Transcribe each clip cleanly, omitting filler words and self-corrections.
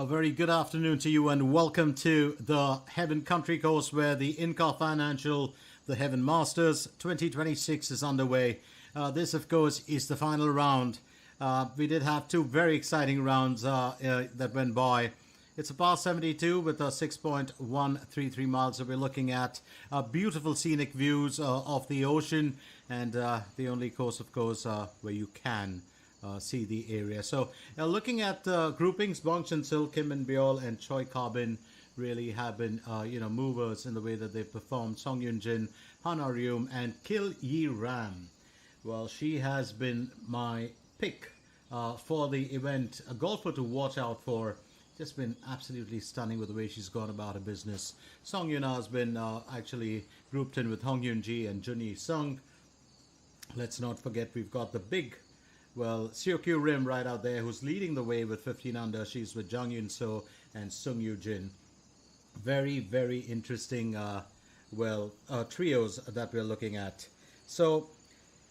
A very good afternoon to you and welcome to the Heaven Country Course where the INCAR Financial, the Heaven Masters 2026 is underway. This, of course, is the final round. We did have two very exciting rounds that went by. It's a par 72 with a 6.133 miles. So we're looking at beautiful scenic views of the ocean and the only course, of course, where you can see the area. So looking at groupings, Bong Chen Sil, Kim Min Beol and Choi Carbin really have been movers in the way that they performed. Song Yun Jin, Han Aryum and Kil Yi Ram. Well, she has been my pick for the event, a golfer to watch out for. Just been absolutely stunning with the way she's gone about her business. Song Yun has been actually grouped in with Hong Yun Ji and Jun Yi Sung. Let's not forget we've got the big, Seo Kyu Rim right out there, who's leading the way with 15 under. She's with Jang Yun So and Sung Yu Jin. Very, very interesting, trios that we're looking at. So,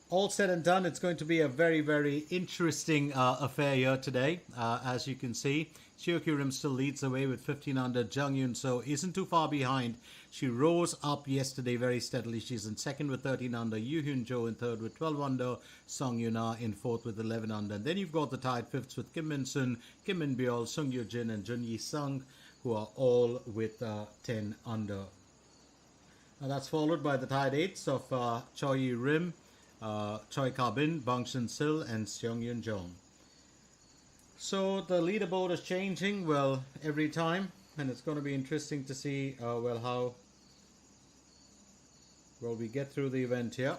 all said and done, it's going to be a very, very interesting affair here today. As you can see, Seo Kyu Rim still leads the way with 15 under. Jang Yun So isn't too far behind. She rose up yesterday very steadily. She's in second with 13 under. Yoo Hyun Jo in third with 12 under. Song Yun Ah in fourth with 11 under. And then you've got the tied fifths with Kim Min Sun, Kim Min Beol, Sung Yoo Jin and Jun Yi Sung, who are all with 10 under. Now that's followed by the tied eights of Choi Yi Rim, Choi Carbin, Bong Chen Sil and Seong Yun Jong. So the leaderboard is changing every time, and it's going to be interesting to see how we get through the event here.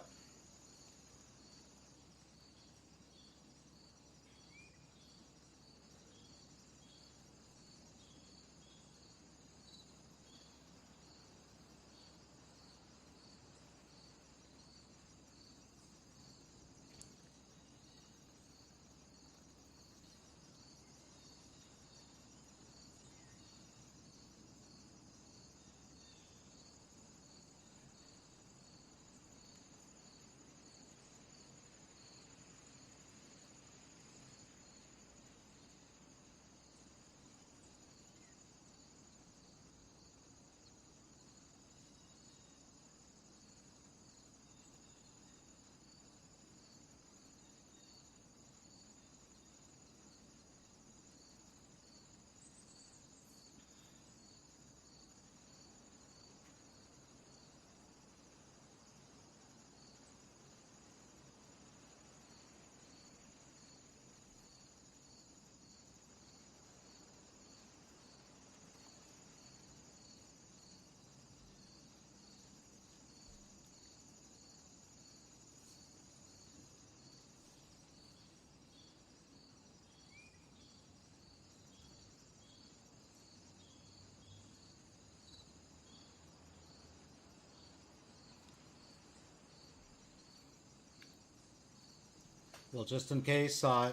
Well, just in case I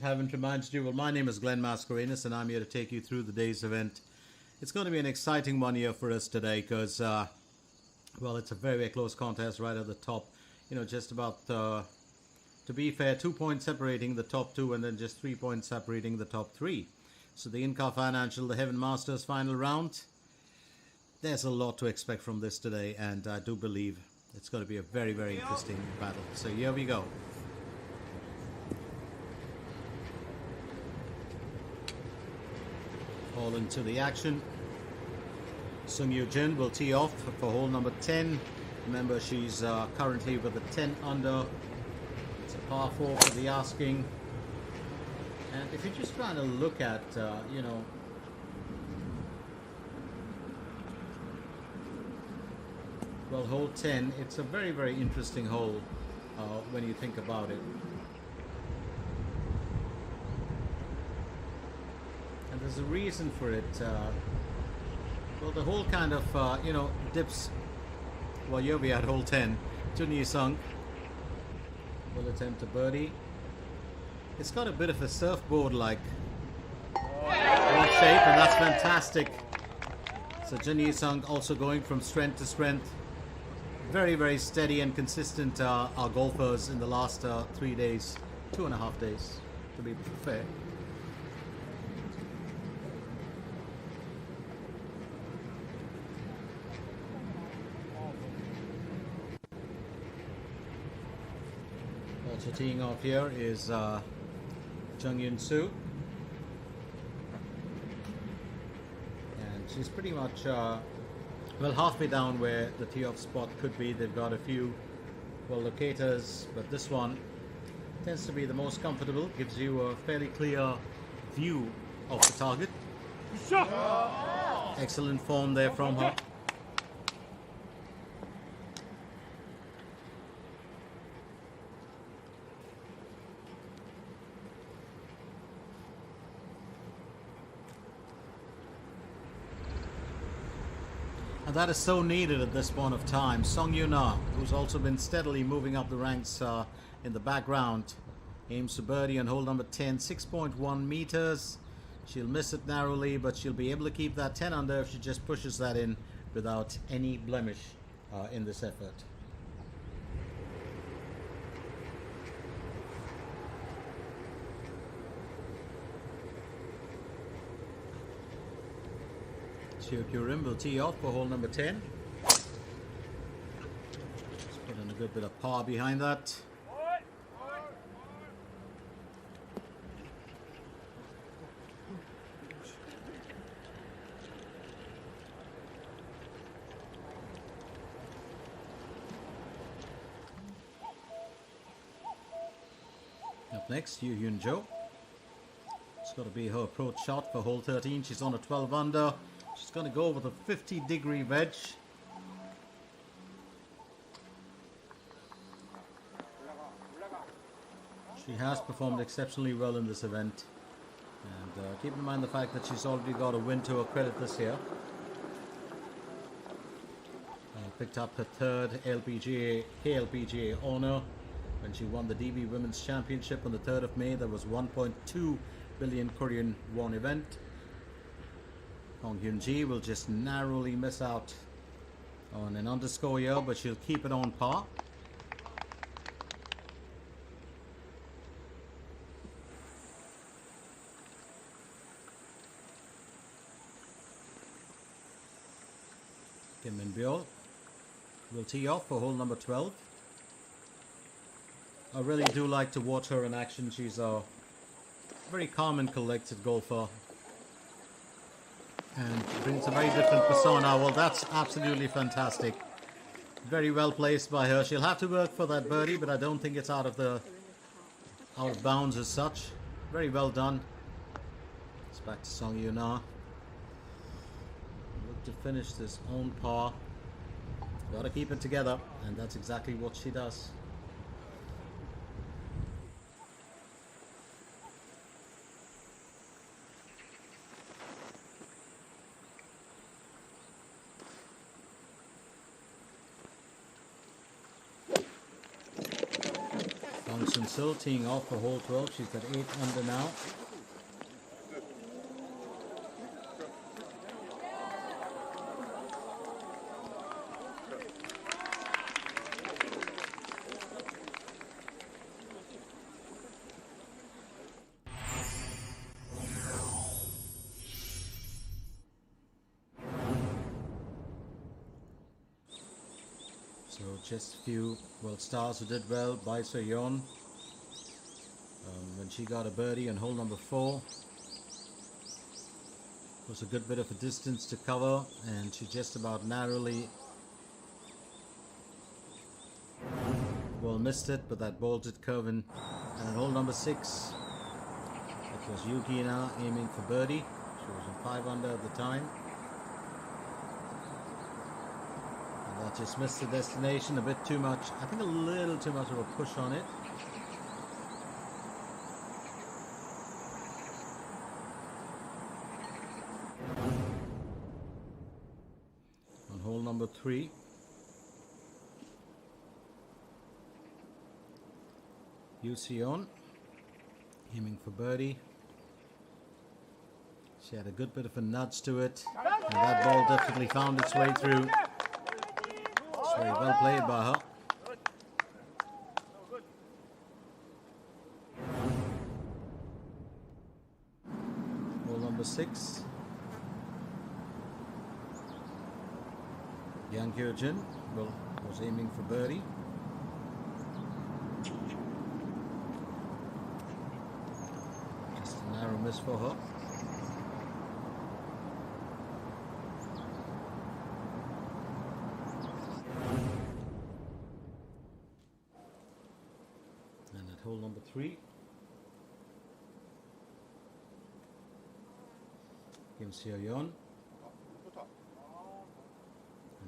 haven't reminded you, my name is Glenn Mascarenas and I'm here to take you through the day's event. It's going to be an exciting one here for us today because, it's a very, very close contest right at the top. Just about, to be fair, 2 points separating the top two and then just 3 points separating the top three. So the INCAR Financial, the Heaven Masters final round. There's a lot to expect from this today, and I do believe it's going to be a very, very interesting battle. So here we go. All into the action. Sung Yoo Jin will tee off for hole number 10. Remember, she's currently with a 10 under. It's a par 4 for the asking. And if you're just trying to look at, hole 10, it's a very, very interesting hole when you think about it. And there's a reason for it. The hole kind of, dips. Well, here we are at hole 10. Jun Yi Sung will attempt a birdie. It's got a bit of a surfboard-like shape, and that's fantastic. So Jun Yi Sung also going from strength to strength. Very, very steady and consistent our golfers in the last 3 days, 2.5 days, to be fair. Also teeing off here is Jung Yun Soo, and she's pretty much well, halfway down where the tee off spot could be. They've got a few, well, locators, but this one tends to be the most comfortable, gives you a fairly clear view of the target. Excellent form there from her. And that is so needed at this point of time. Song Yuna, who's also been steadily moving up the ranks in the background, aims to birdie on hole number 10, 6.1 meters. She'll miss it narrowly, but she'll be able to keep that 10 under if she just pushes that in without any blemish in this effort. Chio Kyu-rim will tee off for hole number 10. Let's put in a good bit of power behind that. Up next, Yoo Hyun Jo. It's got to be her approach shot for hole 13. She's on a 12 under. She's going to go with a 50-degree wedge. She has performed exceptionally well in this event. And keep in mind the fact that she's already got a win to her credit this year. Picked up her third KLPGA honor when she won the DB Women's Championship on the 3rd of May. There was 1.2 billion Korean won event. Kong Hyun-ji will just narrowly miss out on an underscore here, but she'll keep it on par. Kim Min-byul will tee off for hole number 12. I really do like to watch her in action. She's a very calm and collected golfer and brings a very different persona. Well, that's absolutely fantastic. Very well placed by her. She'll have to work for that birdie, but I don't think it's out of bounds as such. Very well done. It's back to Song Yuna. Look to finish this on par. Got to keep it together, and that's exactly what she does. Still teeing off for hole 12. She's at 8 under now. So just a few stars who did well. Bai So-yeon, when she got a birdie on hole number 4, was a good bit of a distance to cover, and she just about narrowly missed it, but that ball did curve in. And hole number 6, it was Yoo Gi-na aiming for birdie. She was on 5 under at the time, and that just missed the destination a bit too much. I think a little too much of a push on it. Number 3, Yoo Si-yeon aiming for birdie. She had a good bit of a nudge to it, and that ball definitely found its way through. It's very well played by her. Hole number 6. Yang Hyo-jin was aiming for birdie. miss for her. And at hole number 3, Kim Seo-yeon, and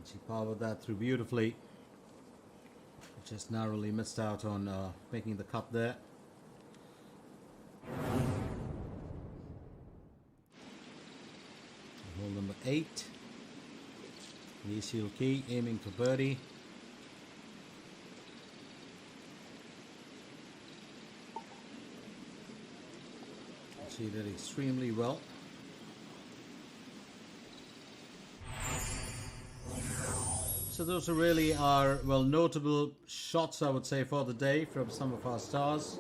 she powered that through beautifully. Just narrowly missed out on making the cut there. Hole number 8, Lee Seul-ki aiming for birdie. She did extremely well. So those are really our, well, notable shots, I would say, for the day from some of our stars.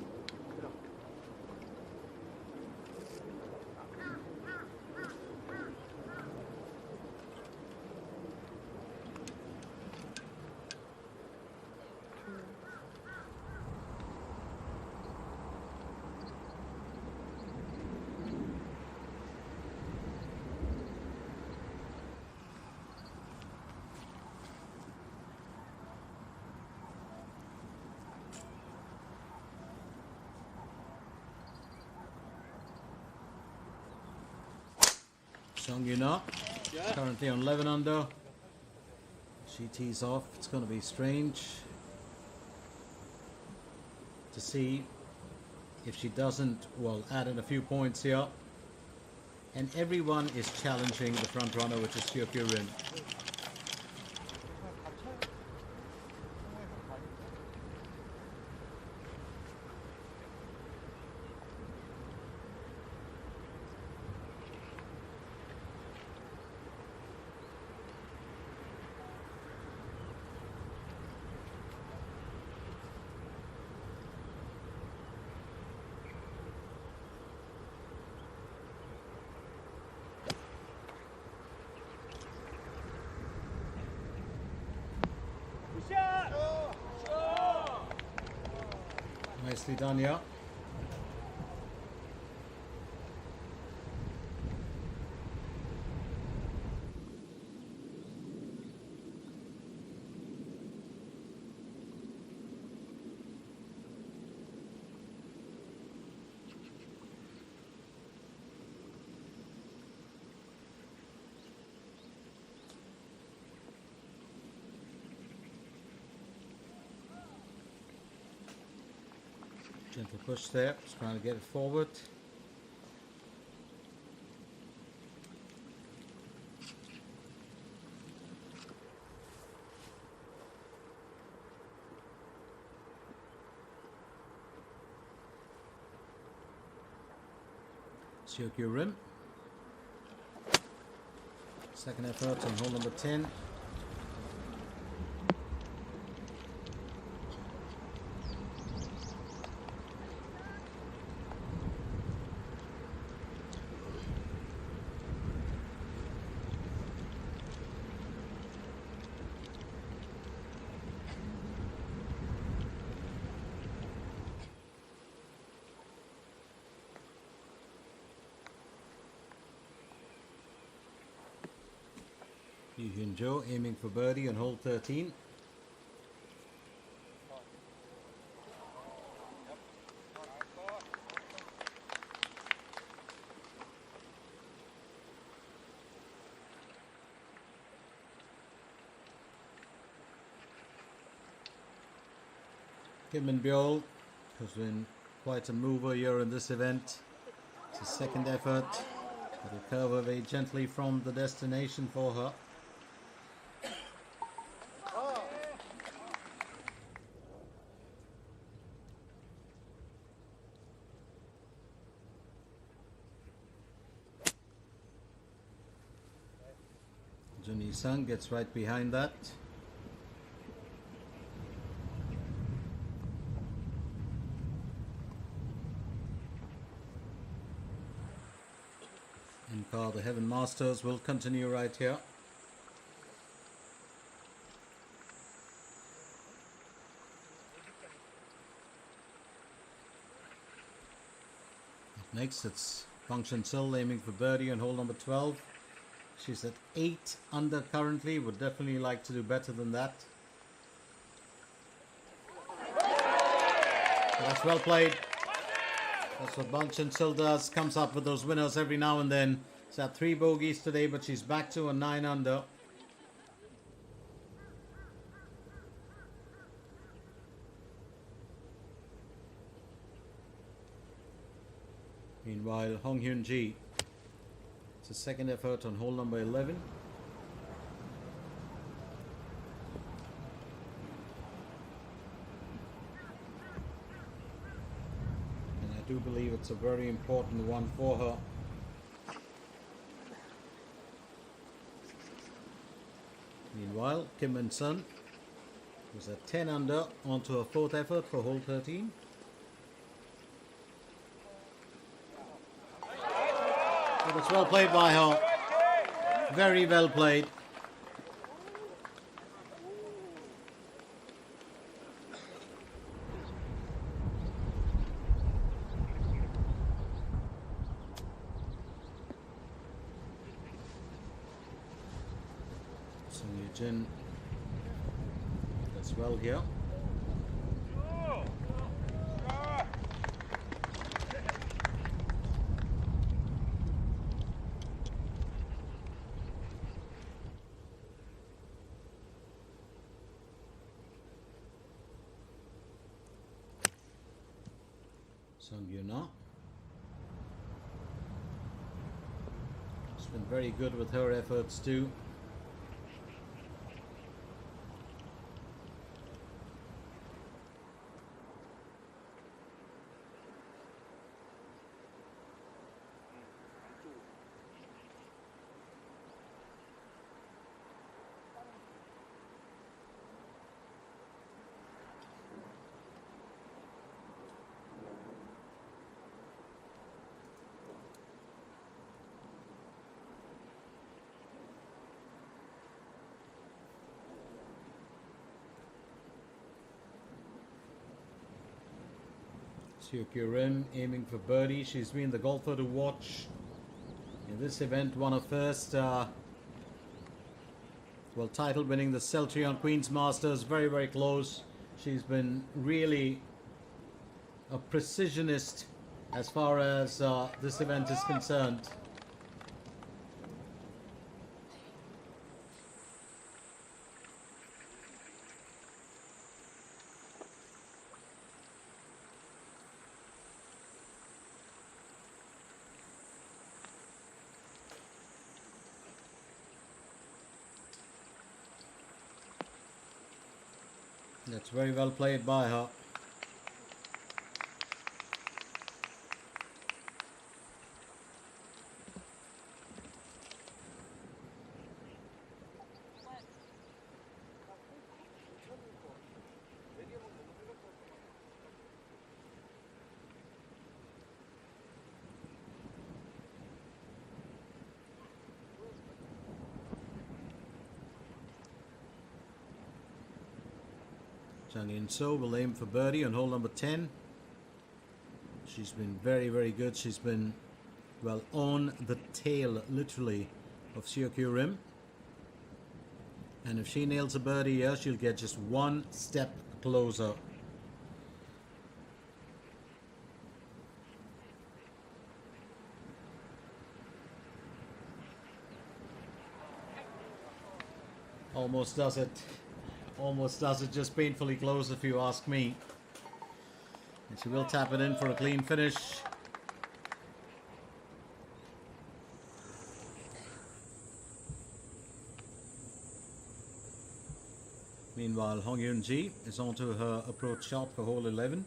Sung Yuna, currently on 11 under. She tees off. It's going to be strange to see if she doesn't, well, add in a few points here. And everyone is challenging the front runner, which is Seok Rin. Nicely done, yeah. Gentle push there, just trying to get it forward. Seok Rin. Second effort on hole number 10. Yu Hyun-jo aiming for birdie on hole 13. Kim Min-byul has been quite a mover here in this event. It's a second effort. It'll curve very gently from the destination for her. Jun Hee-sung gets right behind that. INCAR, the Heaven Masters, will continue right here. Next, it's Function Sil aiming for birdie on hole number 12. She's at 8 under currently. Would definitely like to do better than that. But that's well played. That's what Function Sil does. Comes up with those winners every now and then. She's had 3 bogeys today, but she's back to a 9 under. Meanwhile, Hong Hyun Ji, it's a second effort on hole number 11. And I do believe it's a very important one for her. Meanwhile, Kim Min-sun was at 10 under onto a 4th effort for hole 13. But it's well played by her. Very well played. Sung Jin does well here. Sung Yuna. She's been very good with her efforts too. Seokyu Rim aiming for birdie. She's been the golfer to watch in this event. Won her first title, winning the Celtrion Queens Masters. Very, very close. She's been really a precisionist as far as this event is concerned. That's very well played by her. Jang In-so will aim for birdie on hole number 10. She's been very, very good. She's been, well, on the tail, literally, of Seokyu Rim. And if she nails a birdie here, she'll get just one step closer. Almost does it. Almost does it, just painfully close if you ask me. And she will tap it in for a clean finish. Meanwhile, Hong Hyun Ji is onto her approach shot for hole 11.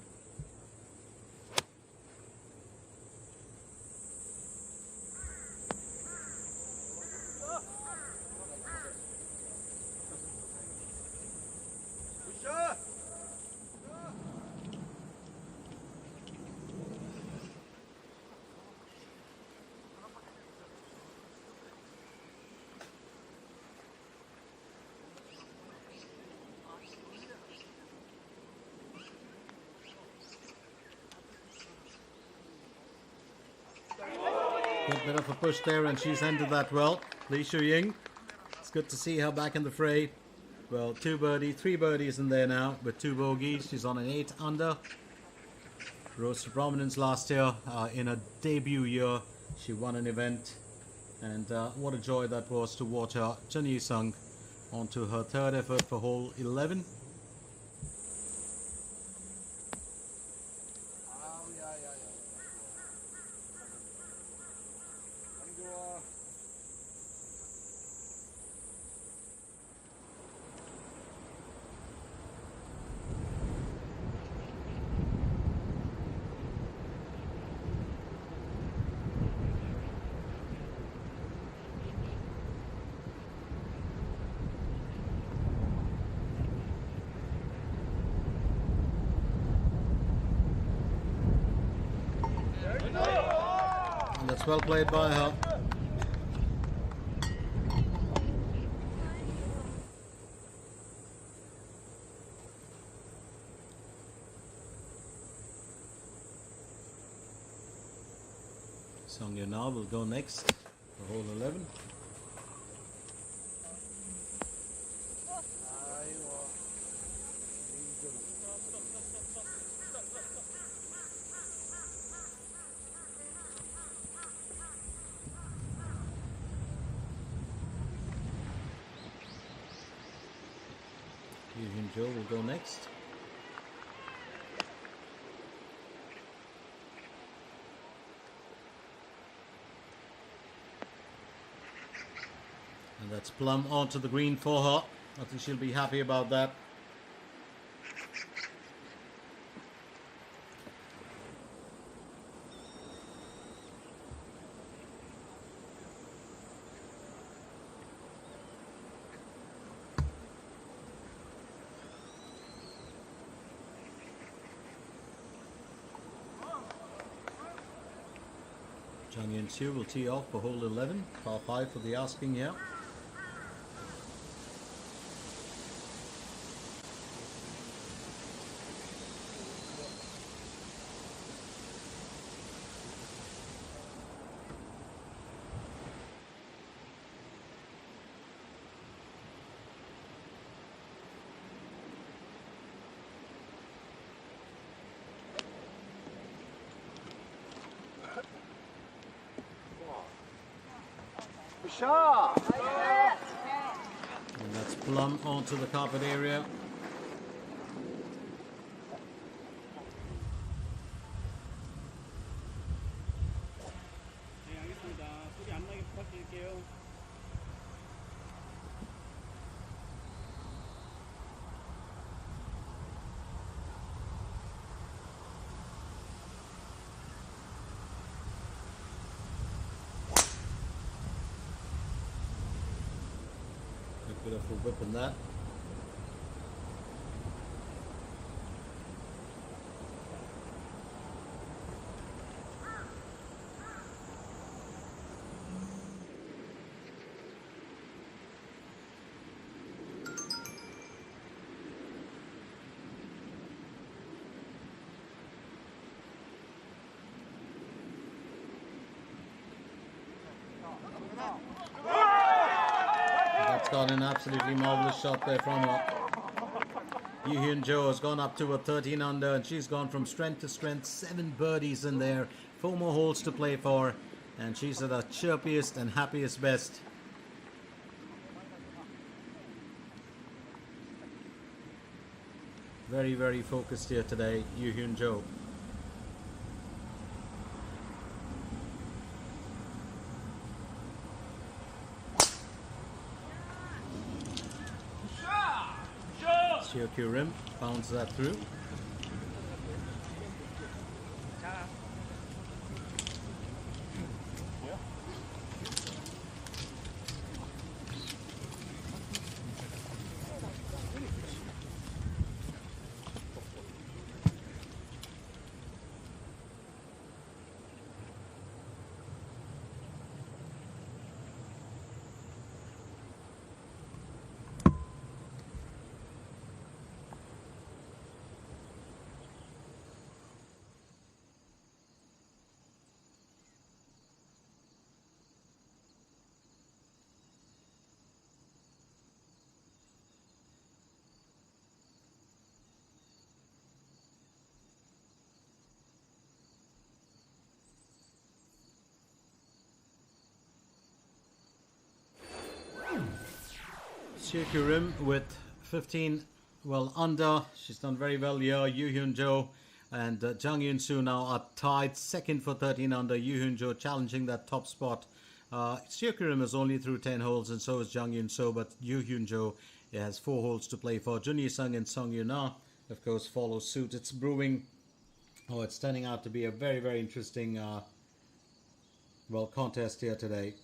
Good bit of a push there, and she's ended that well. Lee Shu-ying. It's good to see her back in the fray. Well, 3 birdies in there now with 2 bogeys. She's on an 8 under. Rose to prominence last year in her debut year. She won an event, and what a joy that was to watch her. Chen Yi-sung onto her 3rd effort for hole 11. And that's well played by her. Song Yuna will go next for hole 11. Yu Joe will go next. And that's plumb onto the green for her. I think she'll be happy about that. Zhang Yin-Su will tee off for hole 11, par 5 for the asking here. And that's plumb onto the carpet area. Bit of a whip in that. Got an absolutely marvelous shot there from her. Yu Hyun Jo has gone up to a 13 under, and she's gone from strength to strength. 7 birdies in there, 4 more holes to play for, and she's at her chirpiest and happiest best. Very, very focused here today, Yu Hyun Jo. Kyokyu rim, pounds that through. Shikurim with 15 under. She's done very well here. Yu Hyun Jo and Jung Yun Soo now are tied second for 13 under. Yu Hyun Jo challenging that top spot. Shikurim is only through 10 holes and so is Jung Yun Soo, but Yu Hyun Jo has 4 holes to play for. Jun Yi Sung and Sung Yun Ah, of course, follow suit. It's brewing. Oh, it's turning out to be a very, very interesting contest here today.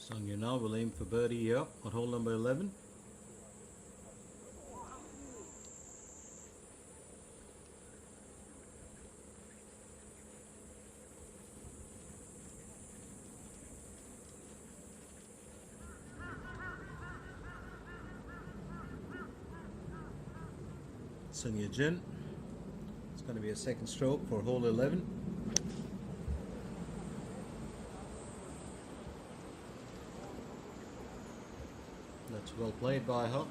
Sung Yun Ah will aim for birdie here on hole number 11. Sung Ye Jin. It's going to be a second stroke for hole 11. That's well played by her.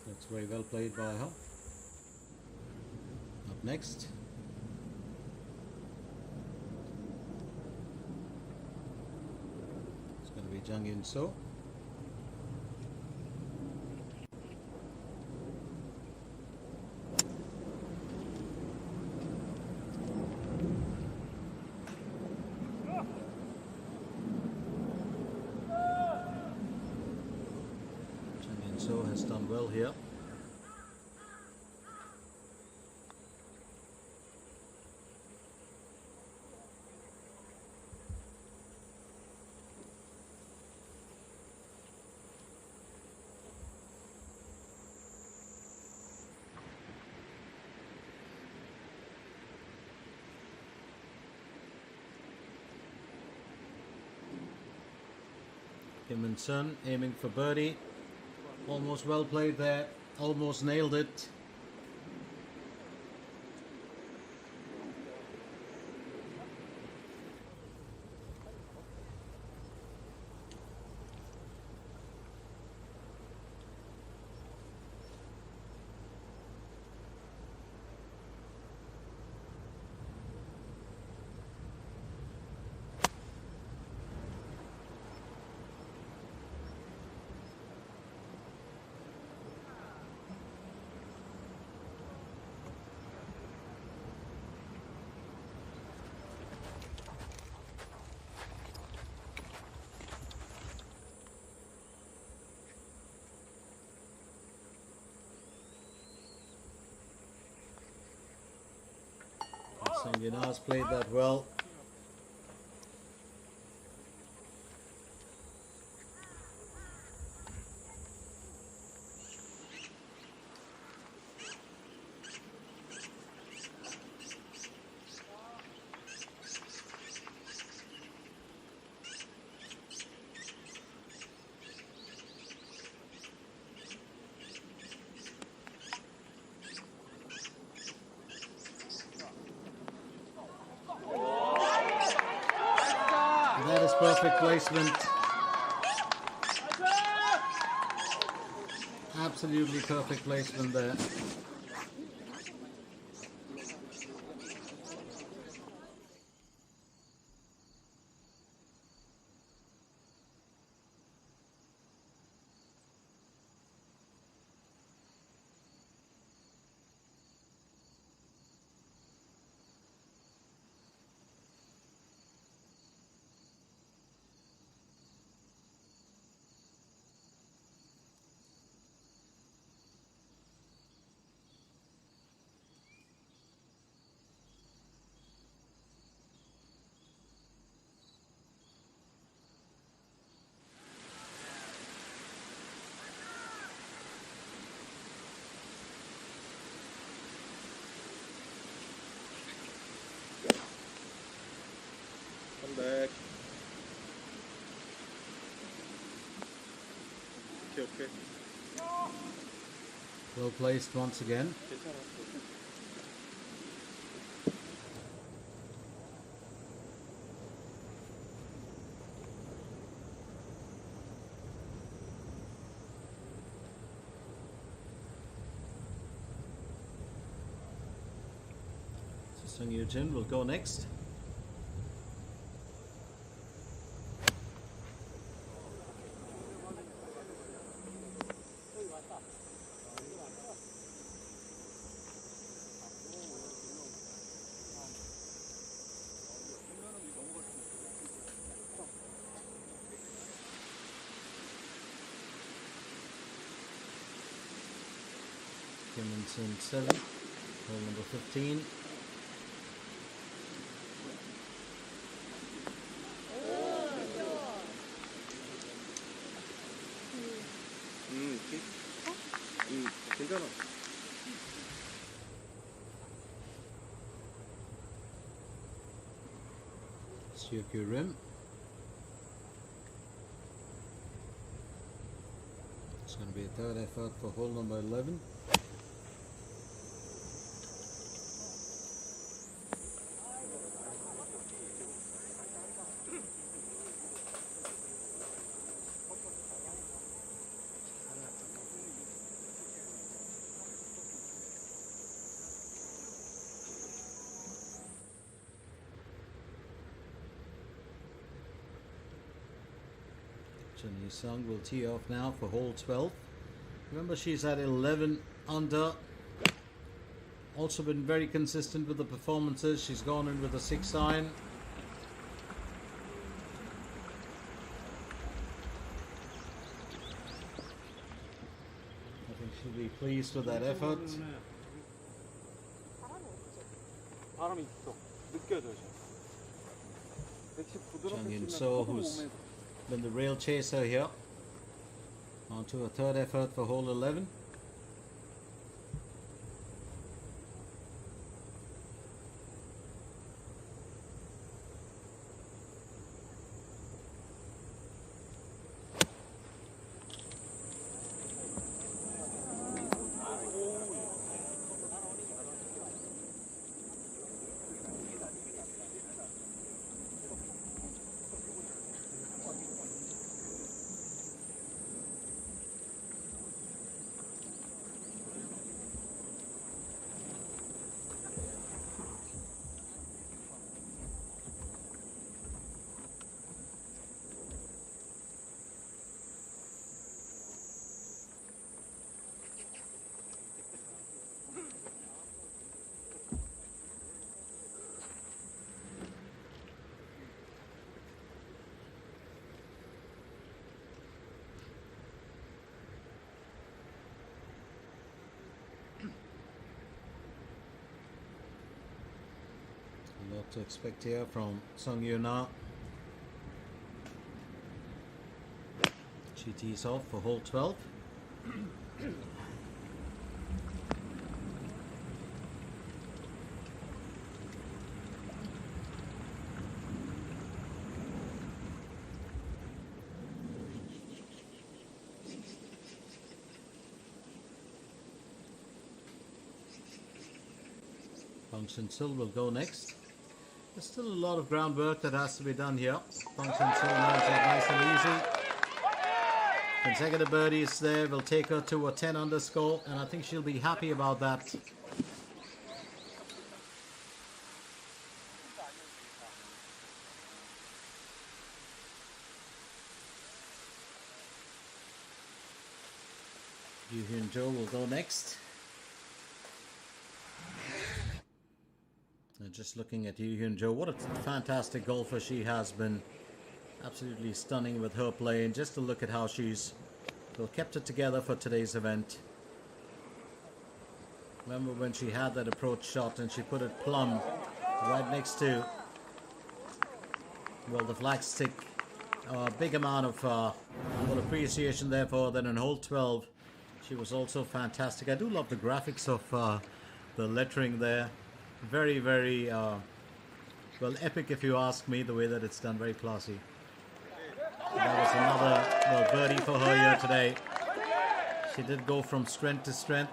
That's very well played by her. Up next, Jang In So. Jang In So has done well here. Kim and Sun aiming for birdie. Almost well played there. Almost nailed it. Sanginar's played that well. That is perfect placement. Absolutely perfect placement there. Back. Okay. Well placed once again. So Sung Yoo Jin will go next. Kim and Sun 7, hole number 15. 괜찮아. Suki rim. It's going to be a third effort for hole number 11. Jenny Sung will tee off now for hole 12. Remember, she's at 11 under. Also been very consistent with the performances. She's gone in with a 6 iron. I think she'll be pleased with that effort. Jung In So, who's been the real chaser here, on to a third effort for hole 11. A lot to expect here from Sung Yoo Na. She tees off for hole 12. Function Sil will go next. There's still a lot of groundwork that has to be done here. Function Sil knows that nice and easy. Consecutive birdies there will take her to a 10 under score, and I think she'll be happy about that. Yoo Hyun Jo will go next. Just looking at Yoo Hyun Jo, what a fantastic golfer she has been. Absolutely stunning with her play, and just to look at how she's kept it together for today's event. Remember when she had that approach shot and she put it plumb right next to, well, the flagstick. A big amount of appreciation there for her. Then in hole 12 she was also fantastic. I do love the graphics of the lettering there. Very, very, well, epic if you ask me, the way that it's done. Very classy. That was another birdie for her here today. She did go from strength to strength.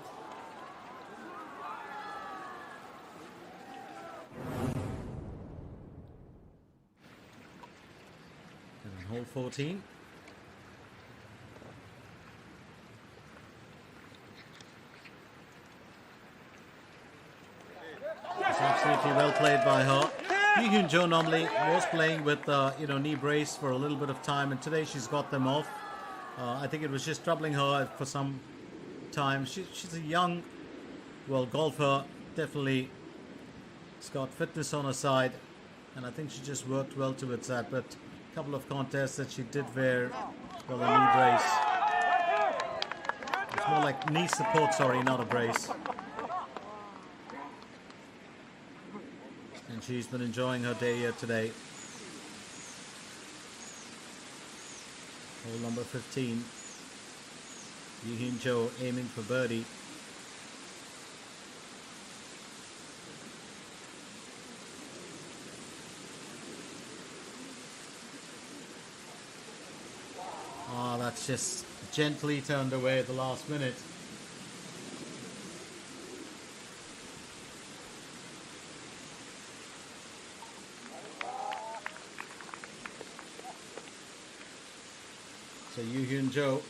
And on hole 14. Absolutely well played by her. Yoo Hyun Jo normally was playing with knee brace for a little bit of time, and today she's got them off. I think it was just troubling her for some time. She's a young, golfer. Definitely has got fitness on her side, and I think she just worked well towards that. But a couple of contests that she did wear a knee brace. It's more like knee support, sorry, not a brace. And she's been enjoying her day here today. Hole number 15. Yoo Hyun Jo aiming for birdie. Oh, that's just gently turned away at the last minute. So Yoo Hyun Jo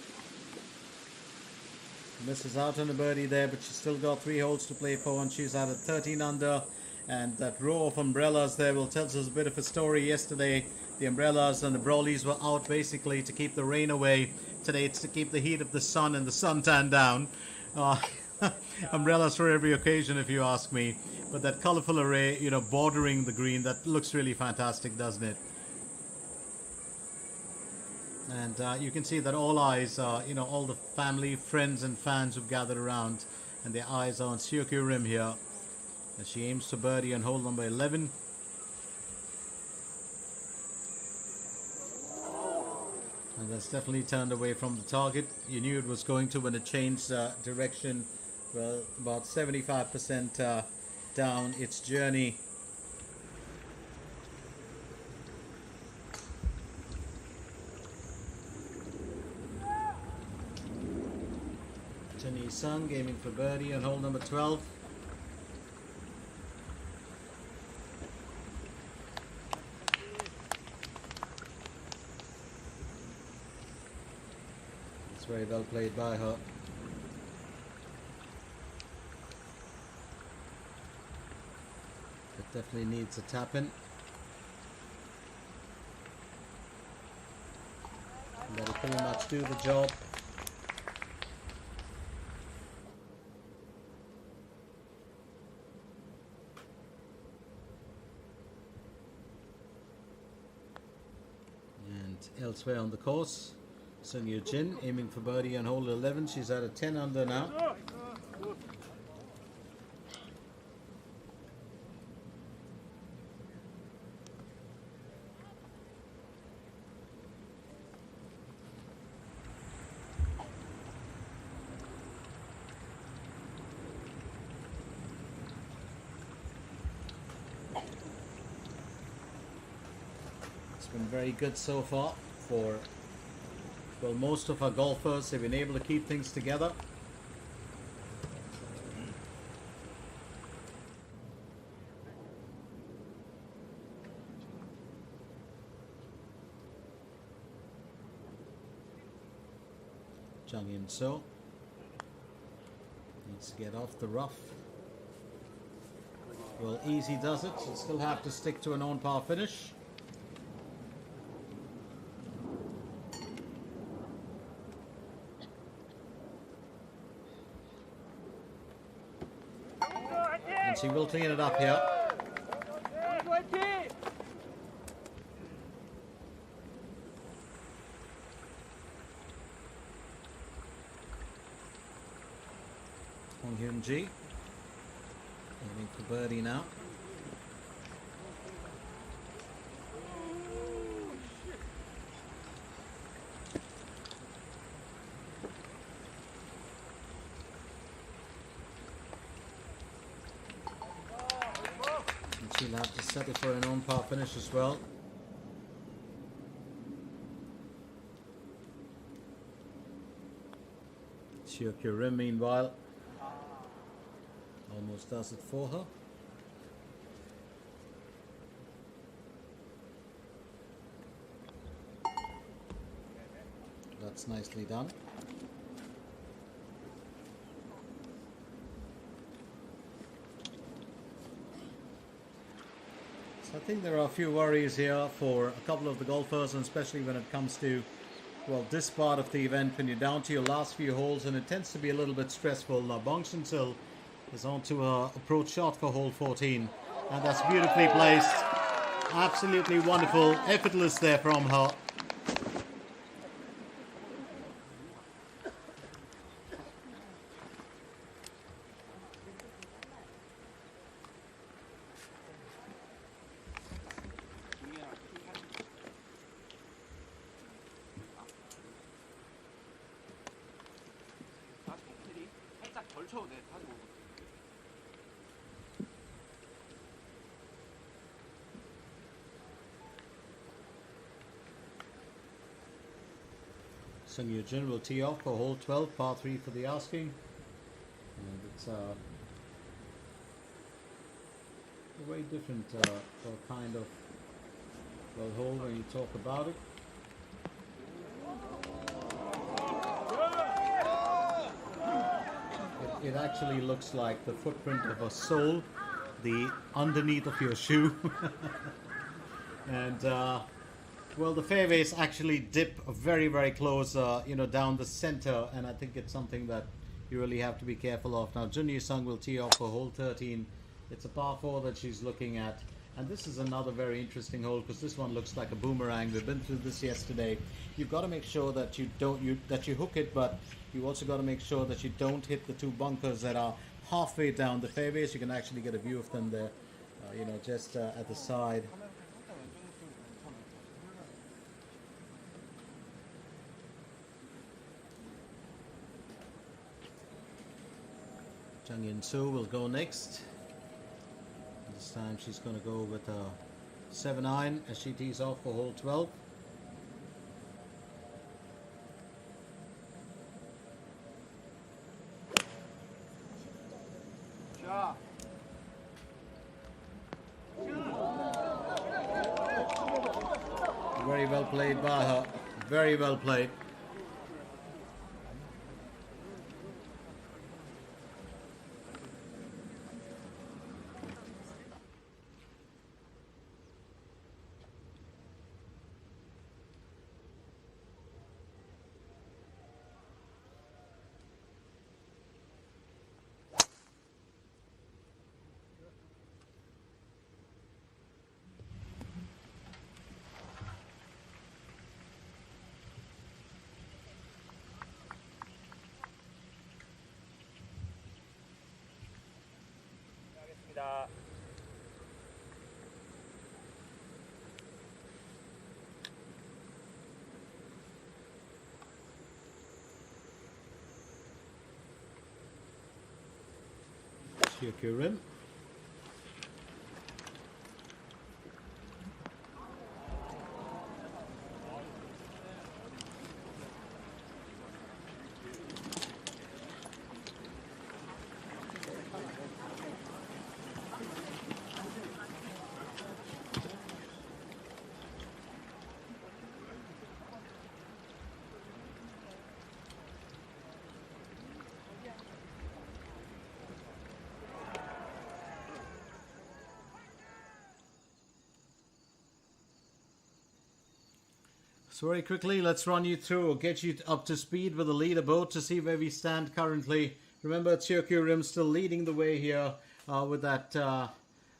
misses out on a birdie there, but she's still got 3 holes to play for, and she's at a 13 under. And that row of umbrellas there will tell us a bit of a story. Yesterday, The umbrellas and the brollies were out basically to keep the rain away. Today it's to keep the heat of the sun and the suntan down. Uh, umbrellas for every occasion, if you ask me. But that colorful array, you know, bordering the green, that looks really fantastic, doesn't it? And you can see that all eyes, you know, all the family, friends and fans who've gathered around, and their eyes are on Syokyu Rim here as she aims for birdie on hole number 11. And that's definitely turned away from the target. You knew it was going to when it changed direction. Well, about 75% down its journey. Jenny Sung aiming for birdie on hole number 12. It's very well played by her. It definitely needs a tap in. And that'll pretty much do the job. Elsewhere on the course, Sung Yoo Jin aiming for birdie on hole 11. She's at a 10 under now. It's been very good so far for, well, most of our golfers. They've been able to keep things together. Jung In So needs to get off the rough. Well, easy does it. She'll still have to stick to an on par finish. And she will clean it up here. Hong Hyun Ji aiming for birdie now. She'll have to settle for an on-par finish as well. Syokyu Rim, meanwhile, almost does it for her. That's nicely done. I think there are a few worries here for a couple of the golfers, and especially when it comes to, well, this part of the event, when you're down to your last few holes, and it tends to be a little bit stressful. Now, Bong Shin-sil is on to her approach shot for hole 14, and that's beautifully placed. Absolutely wonderful, effortless there from her. Sung Yoo Jin will tee off for hole 12, par 3 for the asking. And it's a very different kind of, well, hole when you talk about it. It actually looks like the footprint of a sole, the underneath of your shoe. And Well, the fairways actually dip very, very close, down the center, and I think it's something that you really have to be careful of. Now, Junhee Sung will tee off for hole 13. It's a par 4 that she's looking at, and this is another very interesting hole because this one looks like a boomerang. We've been through this yesterday. You've got to make sure that you hook it, but you also got to make sure that you don't hit the two bunkers that are halfway down the fairways. You can actually get a view of them there, just at the side. Jung In Soo will go next. This time she's going to go with a 7-iron as she tees off for hole 12. Very well played by her. Very well played. Check your rim. So very quickly, let's run you through or get you up to speed with the leaderboard to see where we stand currently. Remember, Tokyo Rim still leading the way here with that,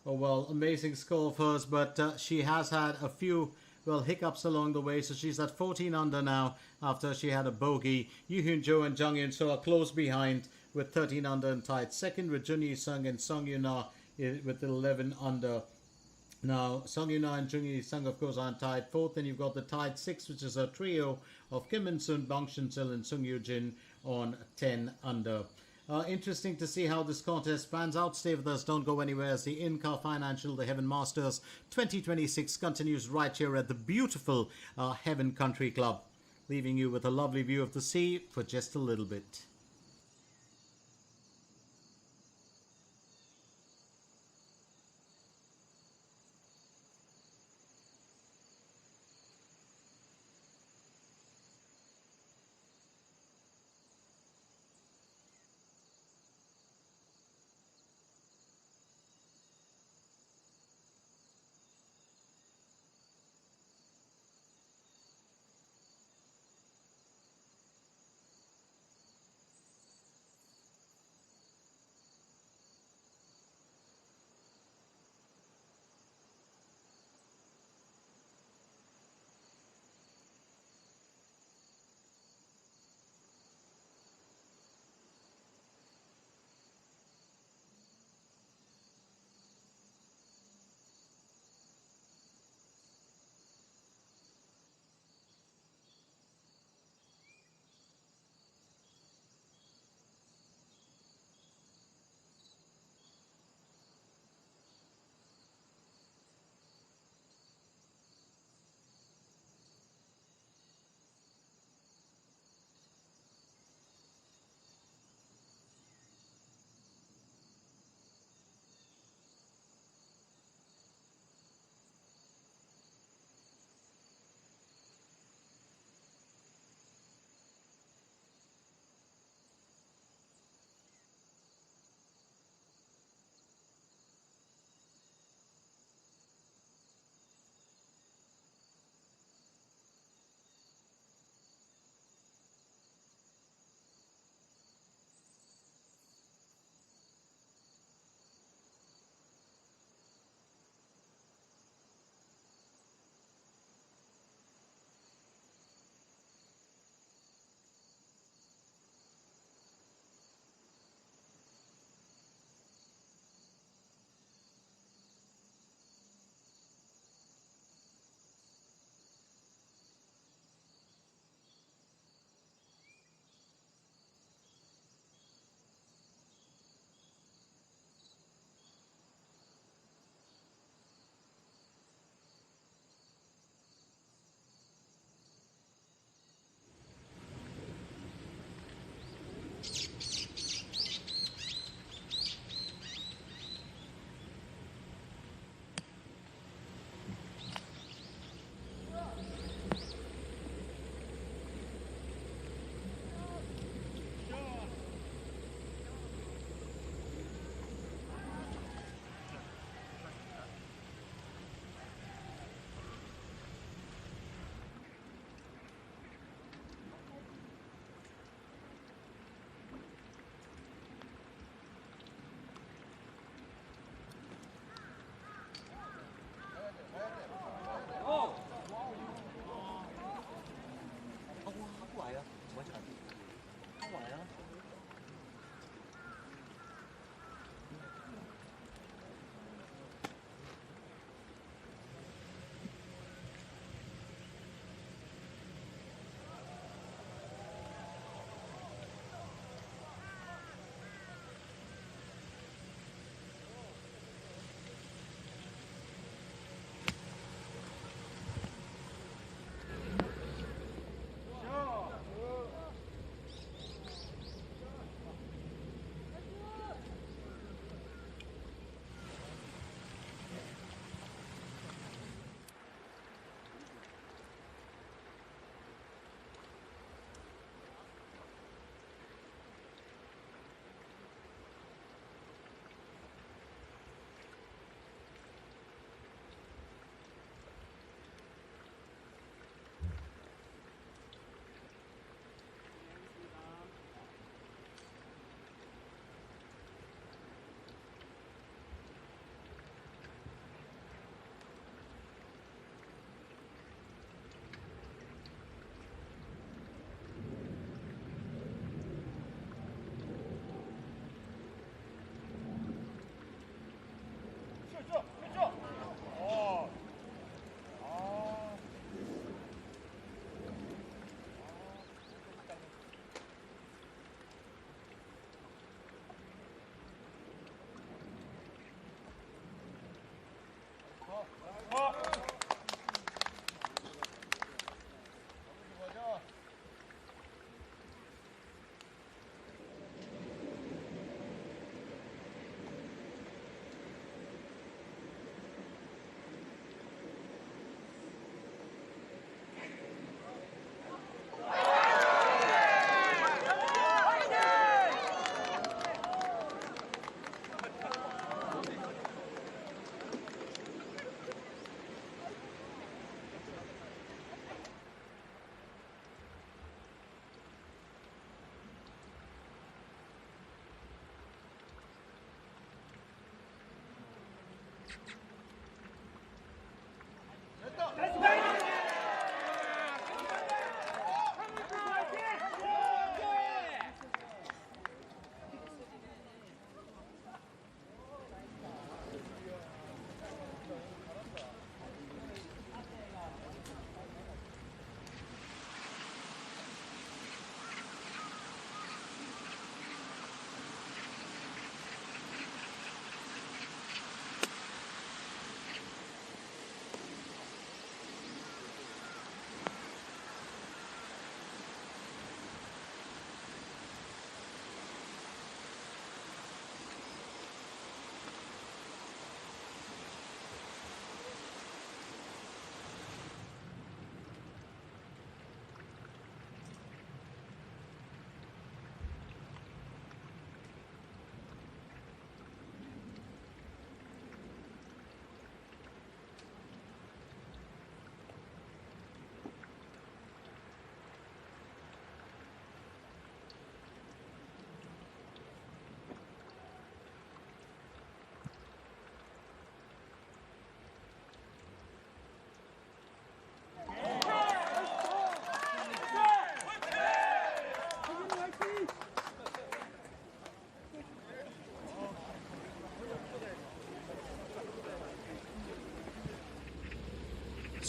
amazing score of hers. But she has had a few, hiccups along the way. So she's at 14 under now after she had a bogey. Yoo Hyun Jo and Jung Hyun So are close behind with 13 under and tied second with Junhee Sung and Sung Yoon Na with 11 under. Now, Sung Yoon Na and Junhee Sung, of course, are tied fourth. Then you've got the tied sixth, which is a trio of Kim In Sun, Bang Shin Sil, and Sung Yoo Jin on 10 under. Interesting to see how this contest pans out. Stay with us. Don't go anywhere as the INCAR Financial, the Heaven Masters 2026 continues right here at the beautiful Heaven Country Club, leaving you with a lovely view of the sea for just a little bit.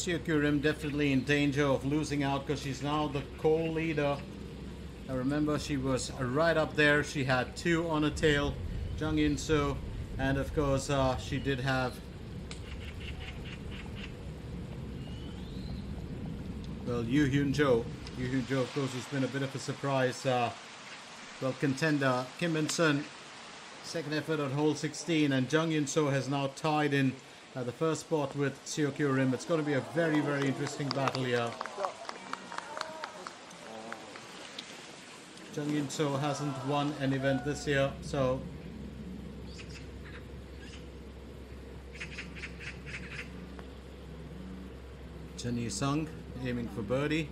Seo Rim definitely in danger of losing out because she's now the co-leader. I remember she was right up there. She had 2 on her tail, Jung In So, and of course she did have, well, Yoo Hyun Jo. Yoo Hyun Jo, of course, has been a bit of a surprise. Well, contender Kim In Sun, second effort on hole 16, and Jung In So has now tied in the first spot with Seo Rim. It's going to be a very, very interesting battle here. Jung In So hasn't won an event this year, so Chen Yi Sung aiming for birdie.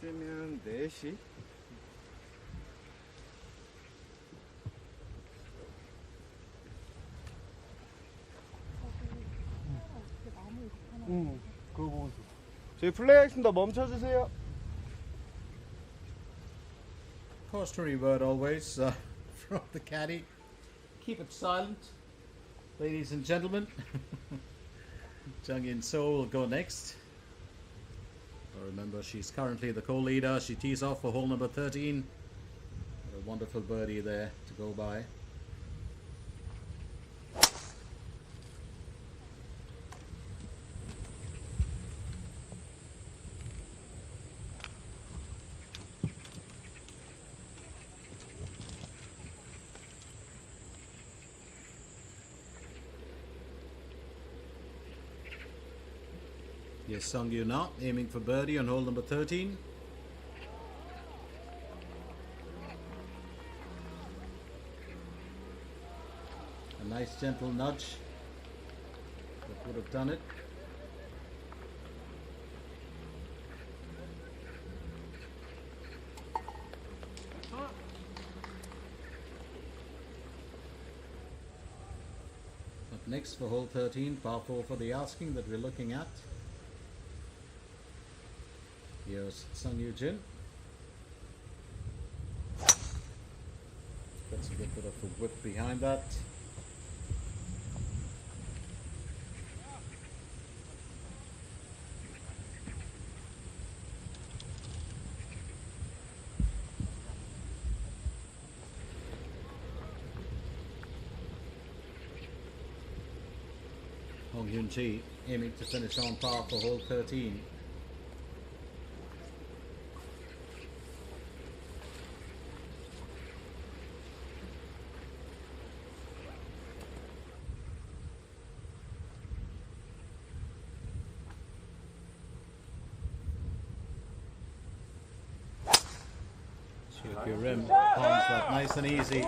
있으면 4시. 그거 보고 있어. 저희 플레이하겠습니다. 멈춰주세요. Cautionary word always from the caddy. Keep it silent, ladies and gentlemen. Jung In So will go next. Remember, she's currently the co-leader. She tees off for hole number 13. A wonderful birdie there to go by. Yes, Sung Yoo Na aiming for birdie on hole number 13. A nice gentle nudge that would have done it. Up next for hole 13, par 4 for the asking that we're looking at. Here's Sung Yoo Jin. That's a good bit of a whip behind that. Hong Hyun Ji aiming to finish on par for hole 13. Your rim palms that nice and easy.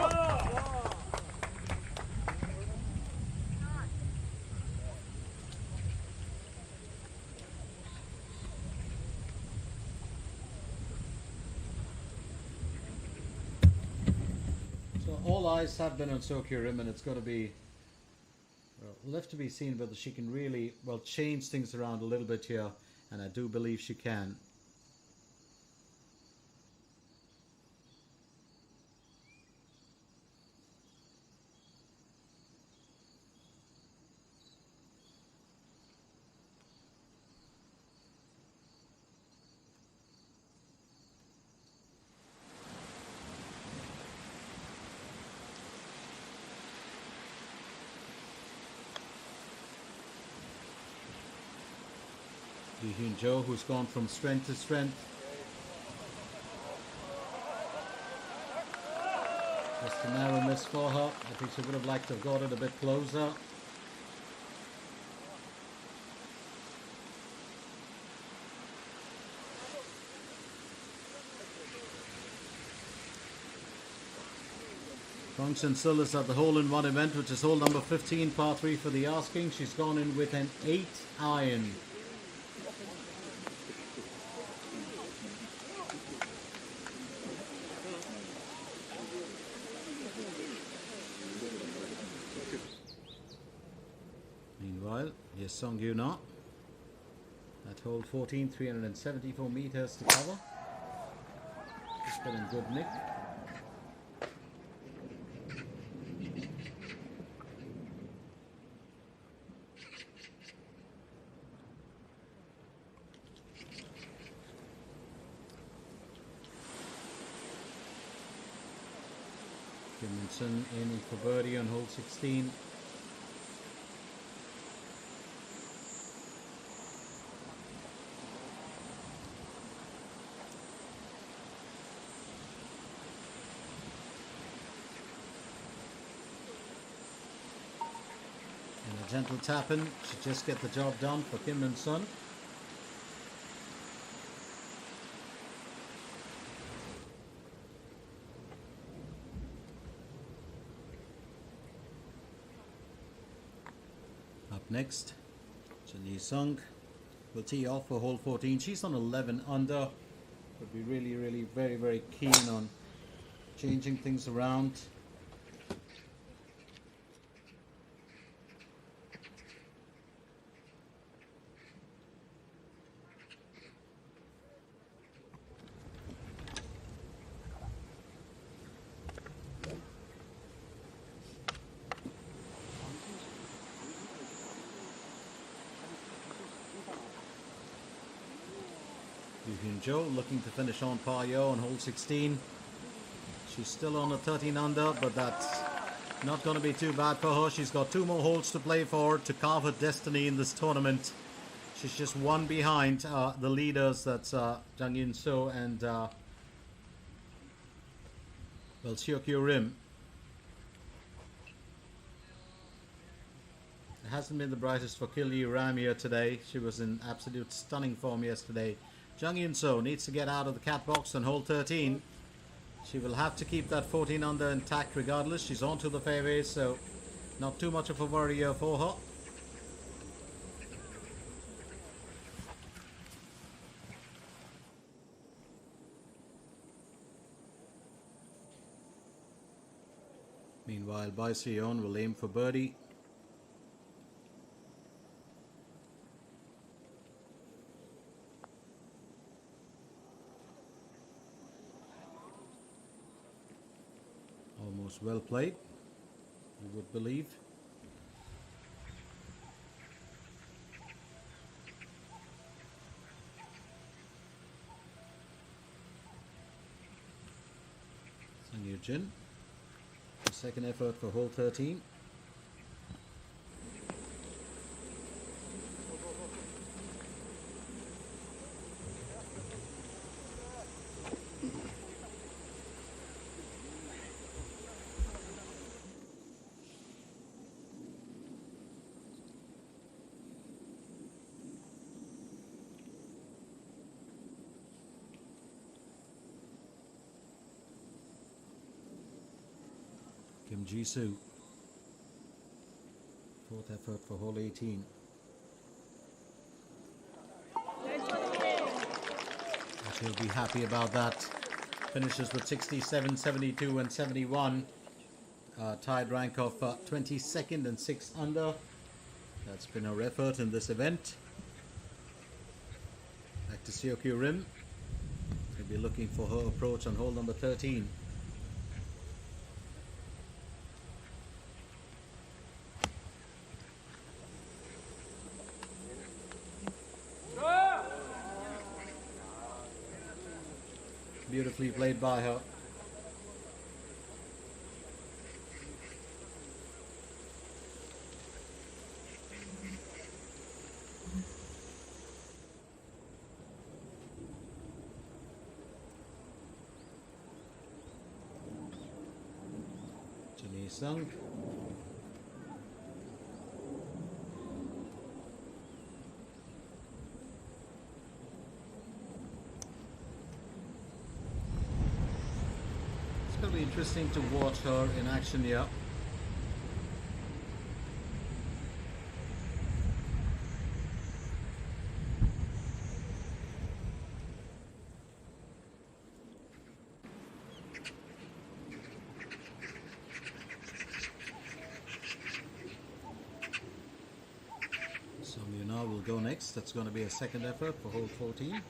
So all eyes have been on Seo Rim, and it's going to be left to be seen whether she can really change things around a little bit here, and I do believe she can. Yoo Hyun Jo, who's gone from strength to strength. Just a narrow miss for her. I think she would have liked to have got it a bit closer. Kong Chen Sil is at the hole-in-one event, which is hole number 15, par 3 for the asking. She's gone in with an 8 iron. Here's Sung Yoo Na. At hole 14, 374 meters to cover. Just got in good nick. Kim aiming for birdie on hole 16. And a gentle tap in should just get the job done for Kim and Sun. Up next, Lee Sung will tee off for hole 14. She's on 11 under. Would be really very keen on changing things around. Hyun Jo looking to finish on par yo on hole 16. She's still on a 13 under, but that's not going to be too bad for her. She's got 2 more holes to play for to carve her destiny in this tournament. She's just 1 behind the leaders. That's Jang Yun So and Seok Kyo Rim. It hasn't been the brightest for Kil Ram here today. She was in absolute stunning form yesterday. Jang Yun So needs to get out of the cat box on hole 13. She will have to keep that 14 under intact regardless. She's onto the fairway, so not too much of a worry here for her. Meanwhile, Bai Sion will aim for birdie. Almost well played, you would believe. Sang Yoo Jin, second effort for hole 13. Kim Ji-soo, 4th effort for hole 18. She'll be happy about that. Finishes with 67, 72 and 71. Tied rank of 22nd and 6 under. That's been her effort in this event. Back to Seok Kyo Rim. She'll be looking for her approach on hole number 13. Beautifully played by her. Lee Sung. It's going to be interesting to watch her in action here. Sung go next. That's going to be a second effort for hole 14.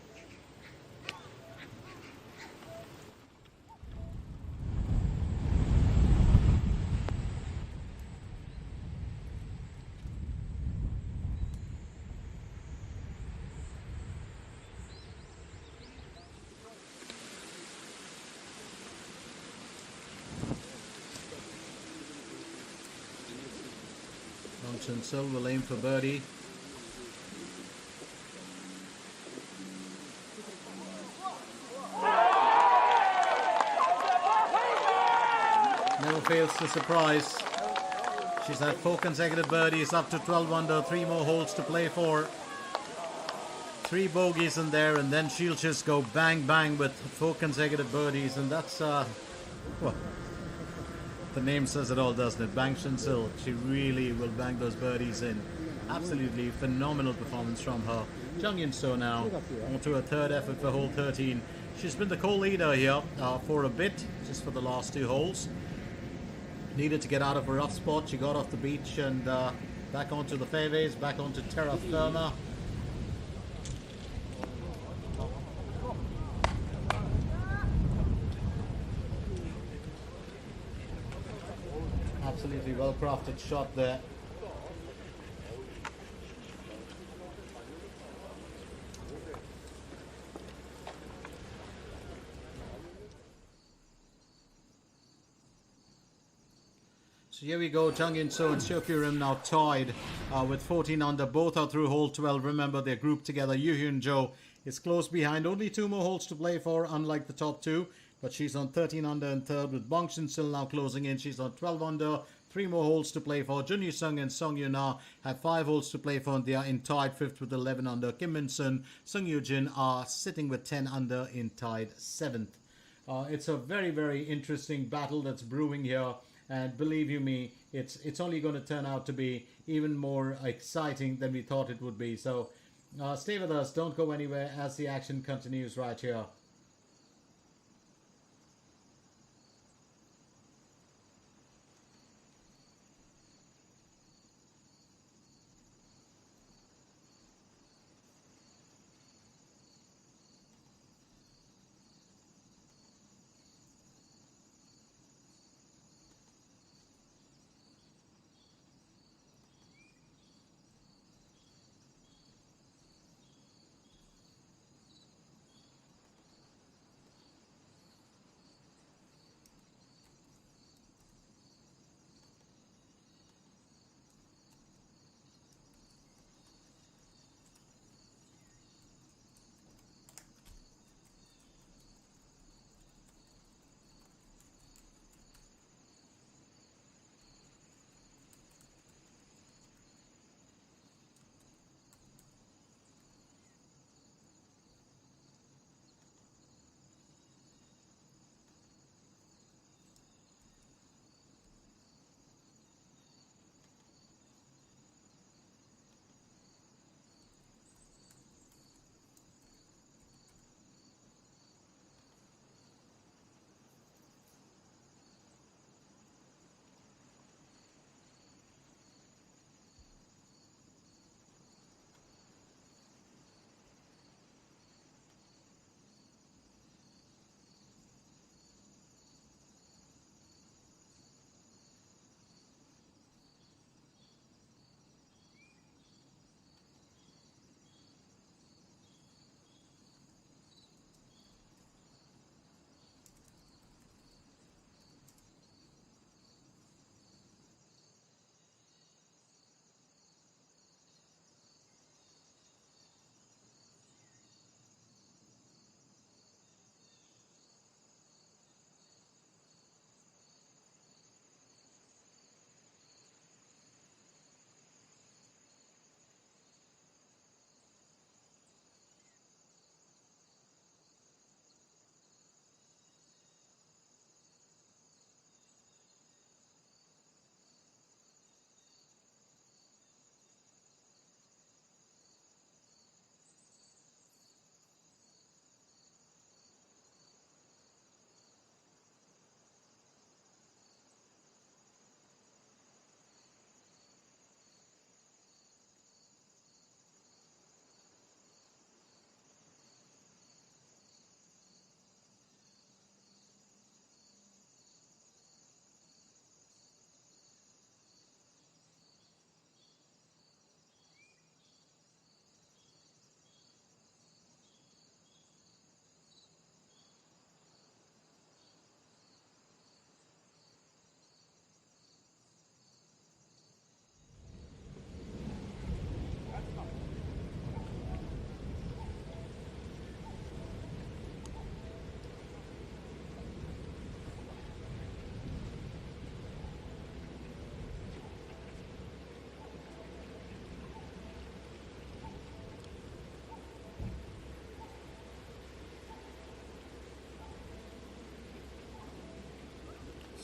Sil will aim for birdie. Never fails to surprise. She's had 4 consecutive birdies, up to 12 under, 3 more holes to play for. 3 bogeys in there, and then she'll just go bang bang with 4 consecutive birdies, and that's well, the name says it all, doesn't it? Bang Shinsil. She really will bang those birdies in. Absolutely phenomenal performance from her. Jung Yun So now on to her third effort for hole 13. She's been the co-leader here for a bit, just for the last 2 holes. Needed to get out of a rough spot. She got off the beach and back onto the fairways, back onto terra firma. Absolutely well-crafted shot there. So here we go, Jung In So and Seokyu Rim now tied with 14 under. Both are through hole 12. Remember, they're grouped together. Yoo Hyun Jo is close behind. Only 2 more holes to play for, unlike the top 2. But she's on 13 under in third, with Bong Shin Sil now closing in. She's on 12 under, 3 more holes to play for. Jun Yu Sung and Song Yoo Na have 5 holes to play for, and they are in tied fifth with 11 under. Kim Min Sun, Sung Yoo Jin are sitting with 10 under in tied 7th. It's a very, very interesting battle that's brewing here. And believe you me, it's only going to turn out to be even more exciting than we thought it would be. So stay with us. Don't go anywhere as the action continues right here.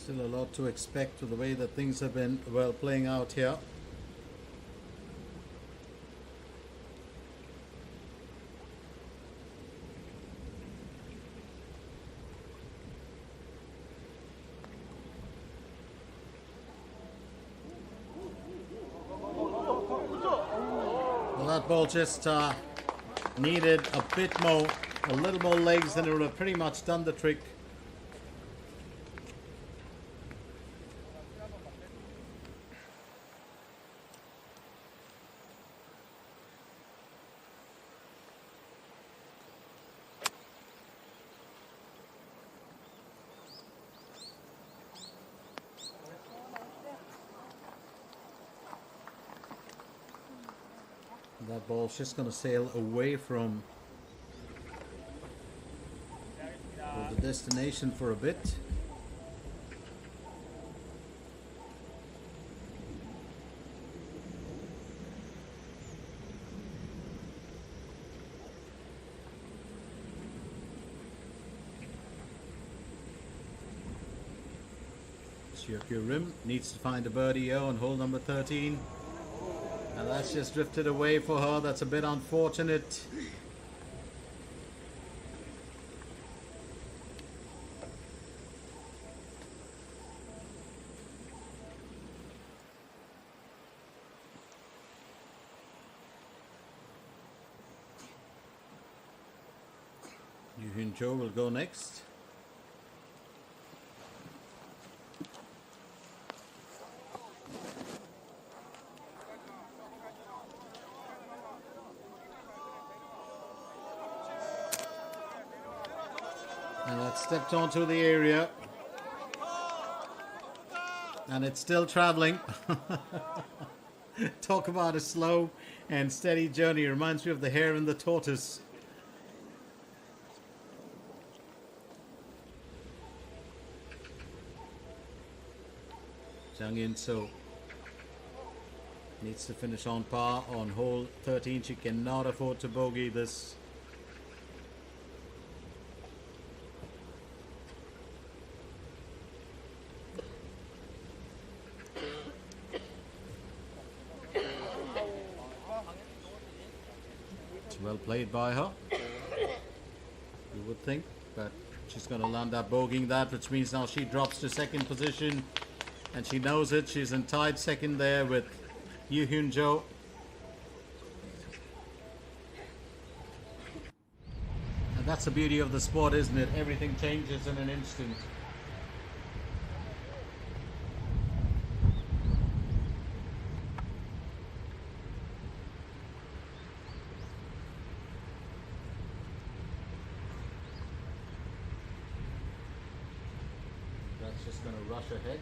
Still a lot to expect with the way that things have been, well, playing out here. Well, that ball just needed a little more legs, and it would have pretty much done the trick. That ball's just going to sail away from the destination for a bit. Shirky Rim needs to find a birdie here on hole number 13. And that's just drifted away for her. That's a bit unfortunate. Yu-Hyun Cho will go next. And that stepped onto the area. And it's still traveling. Talk about a slow and steady journey. Reminds me of the hare and the tortoise. Jang In-so needs to finish on par on hole 13. She cannot afford to bogey this. Well played by her, you would think, but she's going to land up bogeying that, which means now she drops to second position, and she knows it. She's in tied second there with Yu-Hyun Jo. And that's the beauty of the sport, isn't it? Everything changes in an instant. Just going to rush ahead.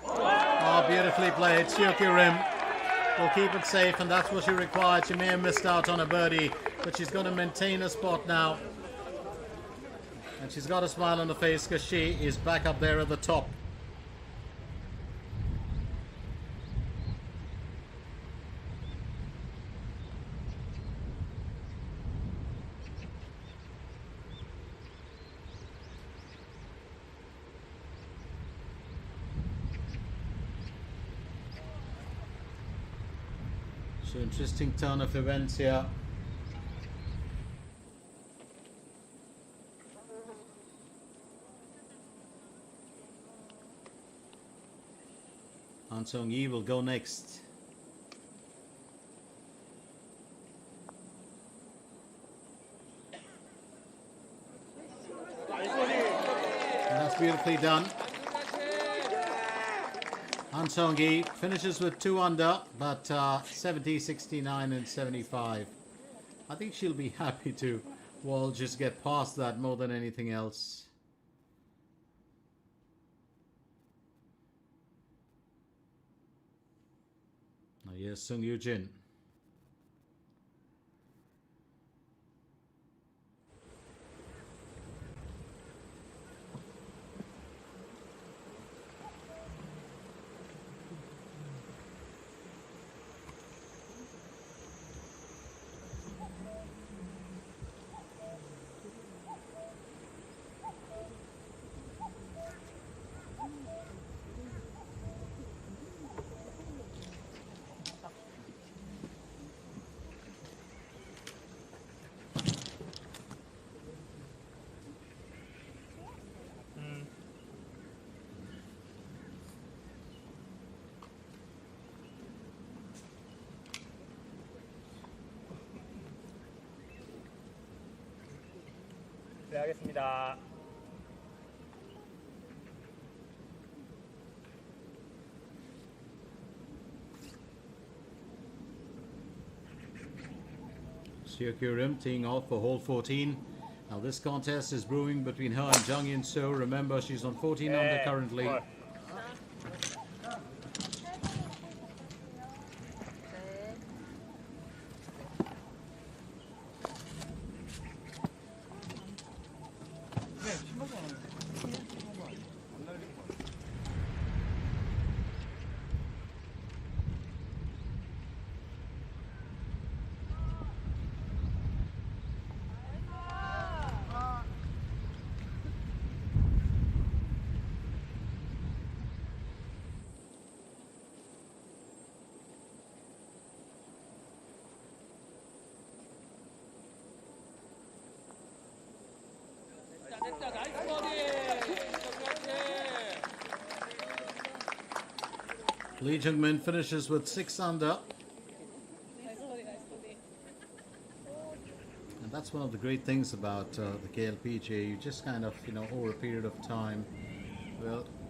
Oh, beautifully played. Shirky Rim will keep it safe, and that's what she required. She may have missed out on a birdie, but she's going to maintain a spot now. And she's got a smile on her face because she is back up there at the top. So interesting turn of events here. Han Sung-yi will go next. And that's beautifully done. Han Sung-yi finishes with 2 under, but 70, 69 and 75. I think she'll be happy to, well, just get past that more than anything else. Now here's Sung Yoo Jin. 플레이하겠습니다. Rim teeing off for hole 14. Now this contest is brewing between her and Jung In So. Remember, she's on 14 under currently. Lee Jung-min finishes with 6 under. And that's one of the great things about the KLPGA. You just kind of, over a period of time,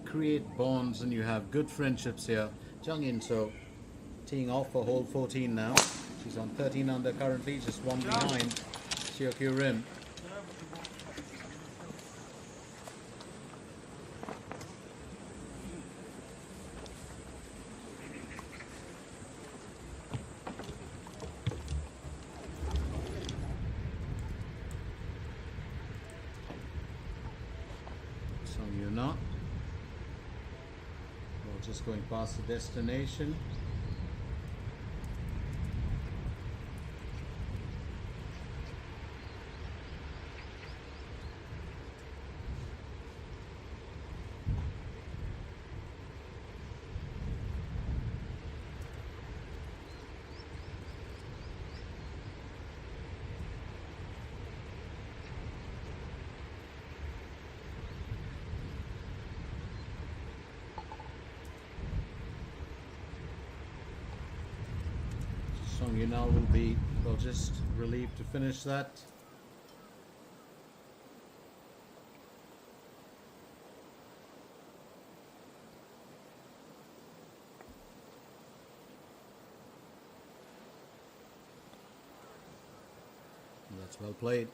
create bonds and you have good friendships here. Jung In So teeing off for hole 14 now. She's on 13 under currently, just one behind Rim. Not. We're just going past the destination. You now will be just relieved to finish that. And that's well played.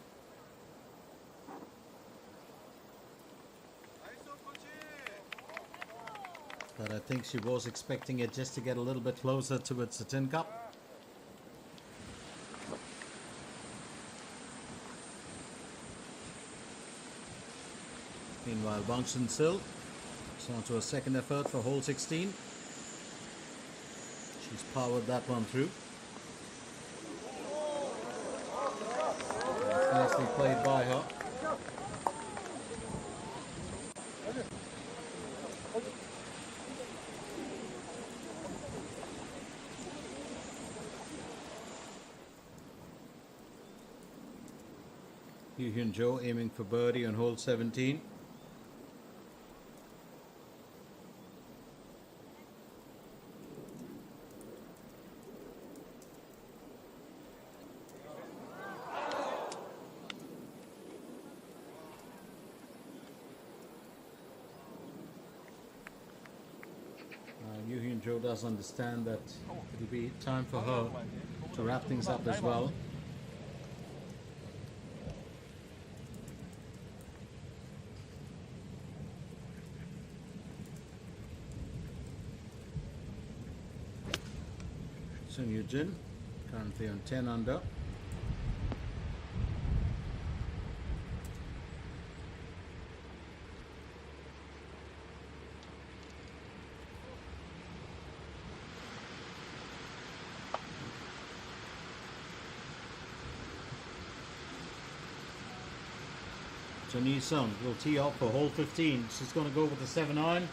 But I think she was expecting it just to get a little bit closer towards the tin cup. Meanwhile, Bangsun Sil is on to a second effort for hole 16. She's powered that one through. That's nicely played by her. Yu Hyun Jo aiming for birdie on hole 17. Yu Hyun Jo does understand that it'll be time for her to wrap things up as well. Sung Yoo Jin currently on 10 under. Jung Sung will tee up for hole 15. She's going to go with the 7-iron.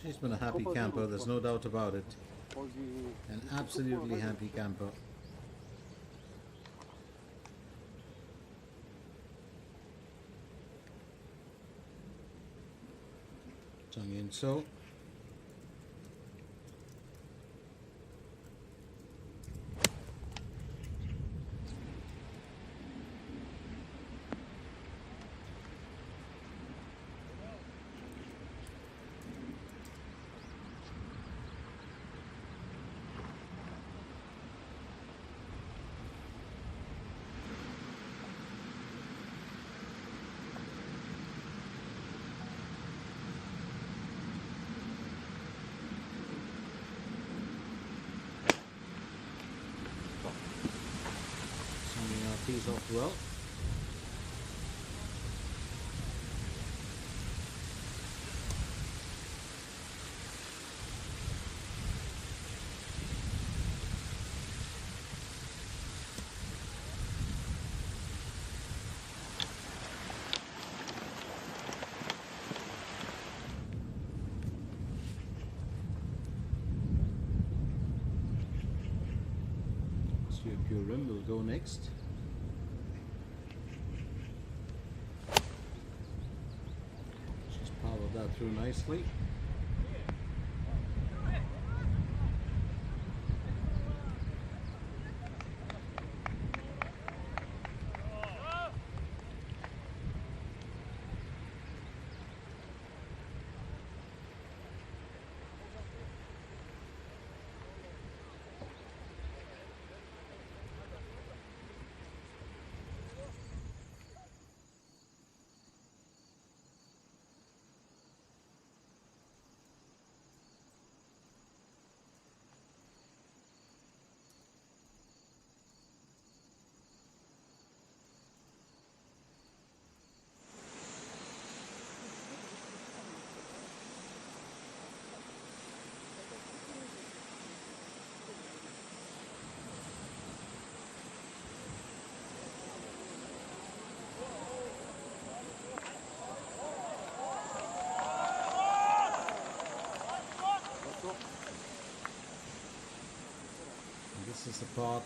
She's been a happy camper, there's no doubt about it. An absolutely happy camper. Chung In So. Tees off well. Pure Rim will go next. Followed that through nicely. This is the part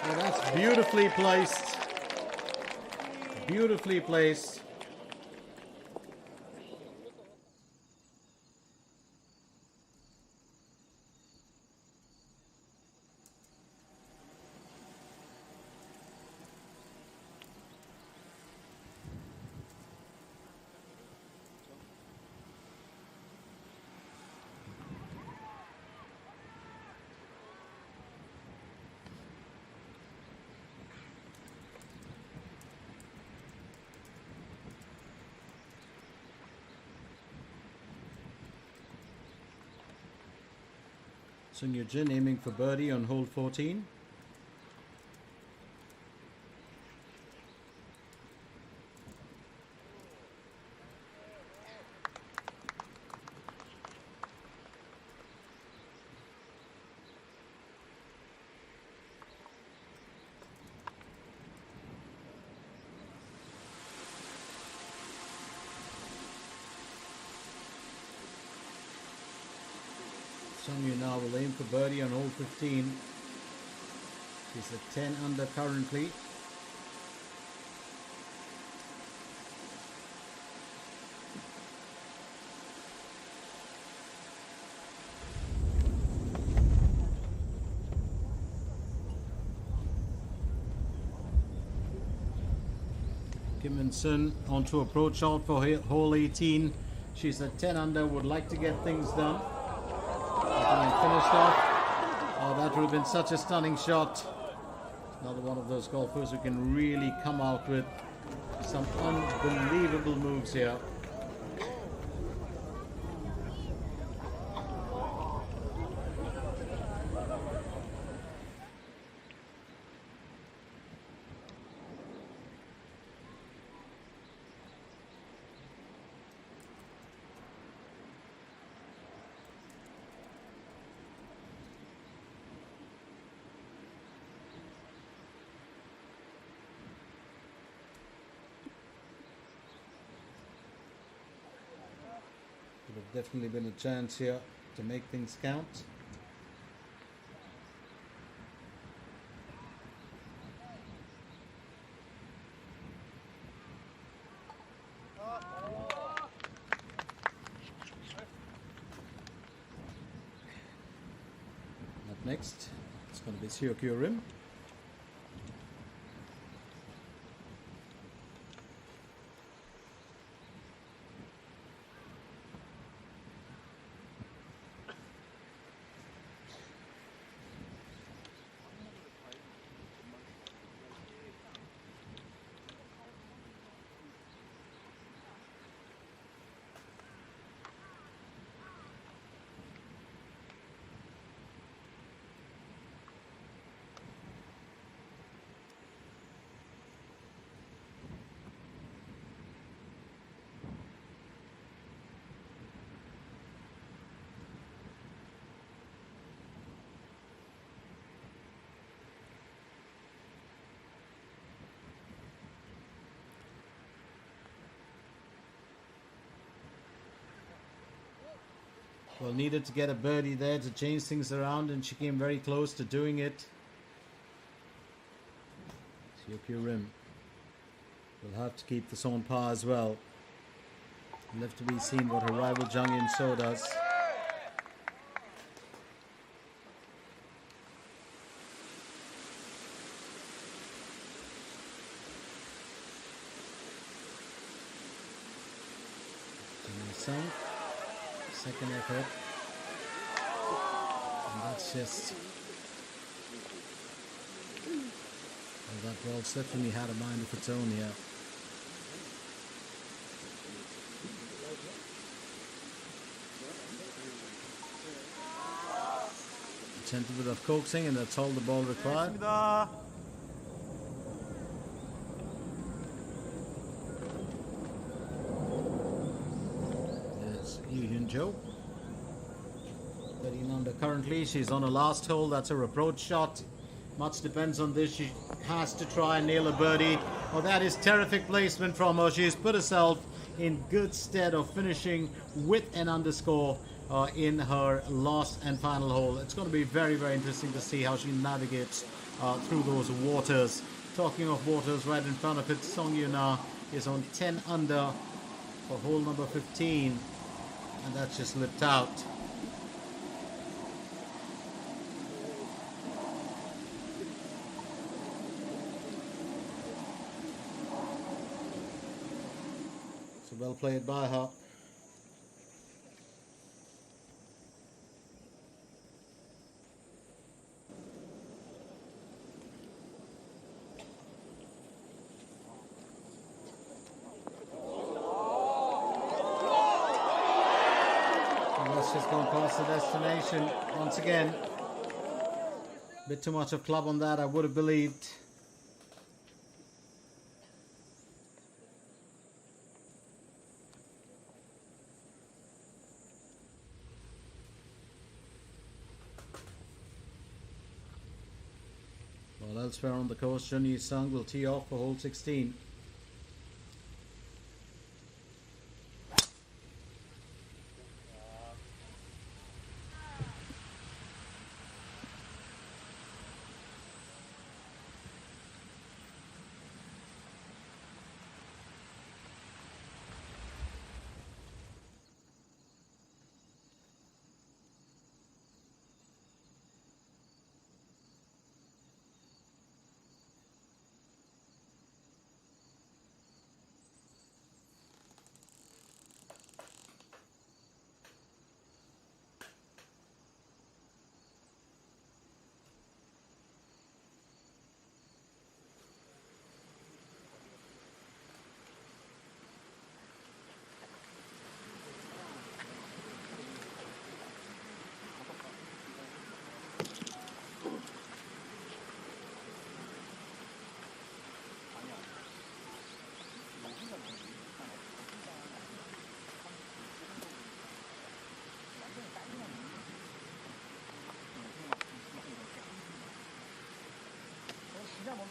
that's beautifully placed. Beautifully placed. Sung Jin aiming for birdie on hole 14. Sung now will aim for birdie on hole 15. She's at 10 under currently. Kim In-sun onto approach shot for hole 18. She's at 10 under, would like to get things done. Finished off. Oh, that would have been such a stunning shot. Another one of those golfers who can really come out with some unbelievable moves here. Definitely been a chance here to make things count. Up next, it's going to be Syokyo Rim. Well, needed to get a birdie there to change things around, and she came very close to doing it. Syokyo Rim will have to keep this on par as well. Left to be seen what her rival Jung In So does. Sung, second effort, and that's just, well, that ball certainly had a mind of its own here. A gentle bit of coaxing, and that's all the ball required. Joe. 13 under currently. She's on her last hole. That's her approach shot. Much depends on this. She has to try and nail a birdie. Oh, that is terrific placement from her. She's put herself in good stead of finishing with an underscore in her last and final hole. It's going to be very, very interesting to see how she navigates through those waters. Talking of waters, right in front of it, Song Yuna is on 10 under for hole number 15. And that's just slipped out. So well played by her. Just gone past the destination once again. Bit too much of club on that, I would have believed. Well, elsewhere on the course, Jun Yi-sung will tee off for hole 16.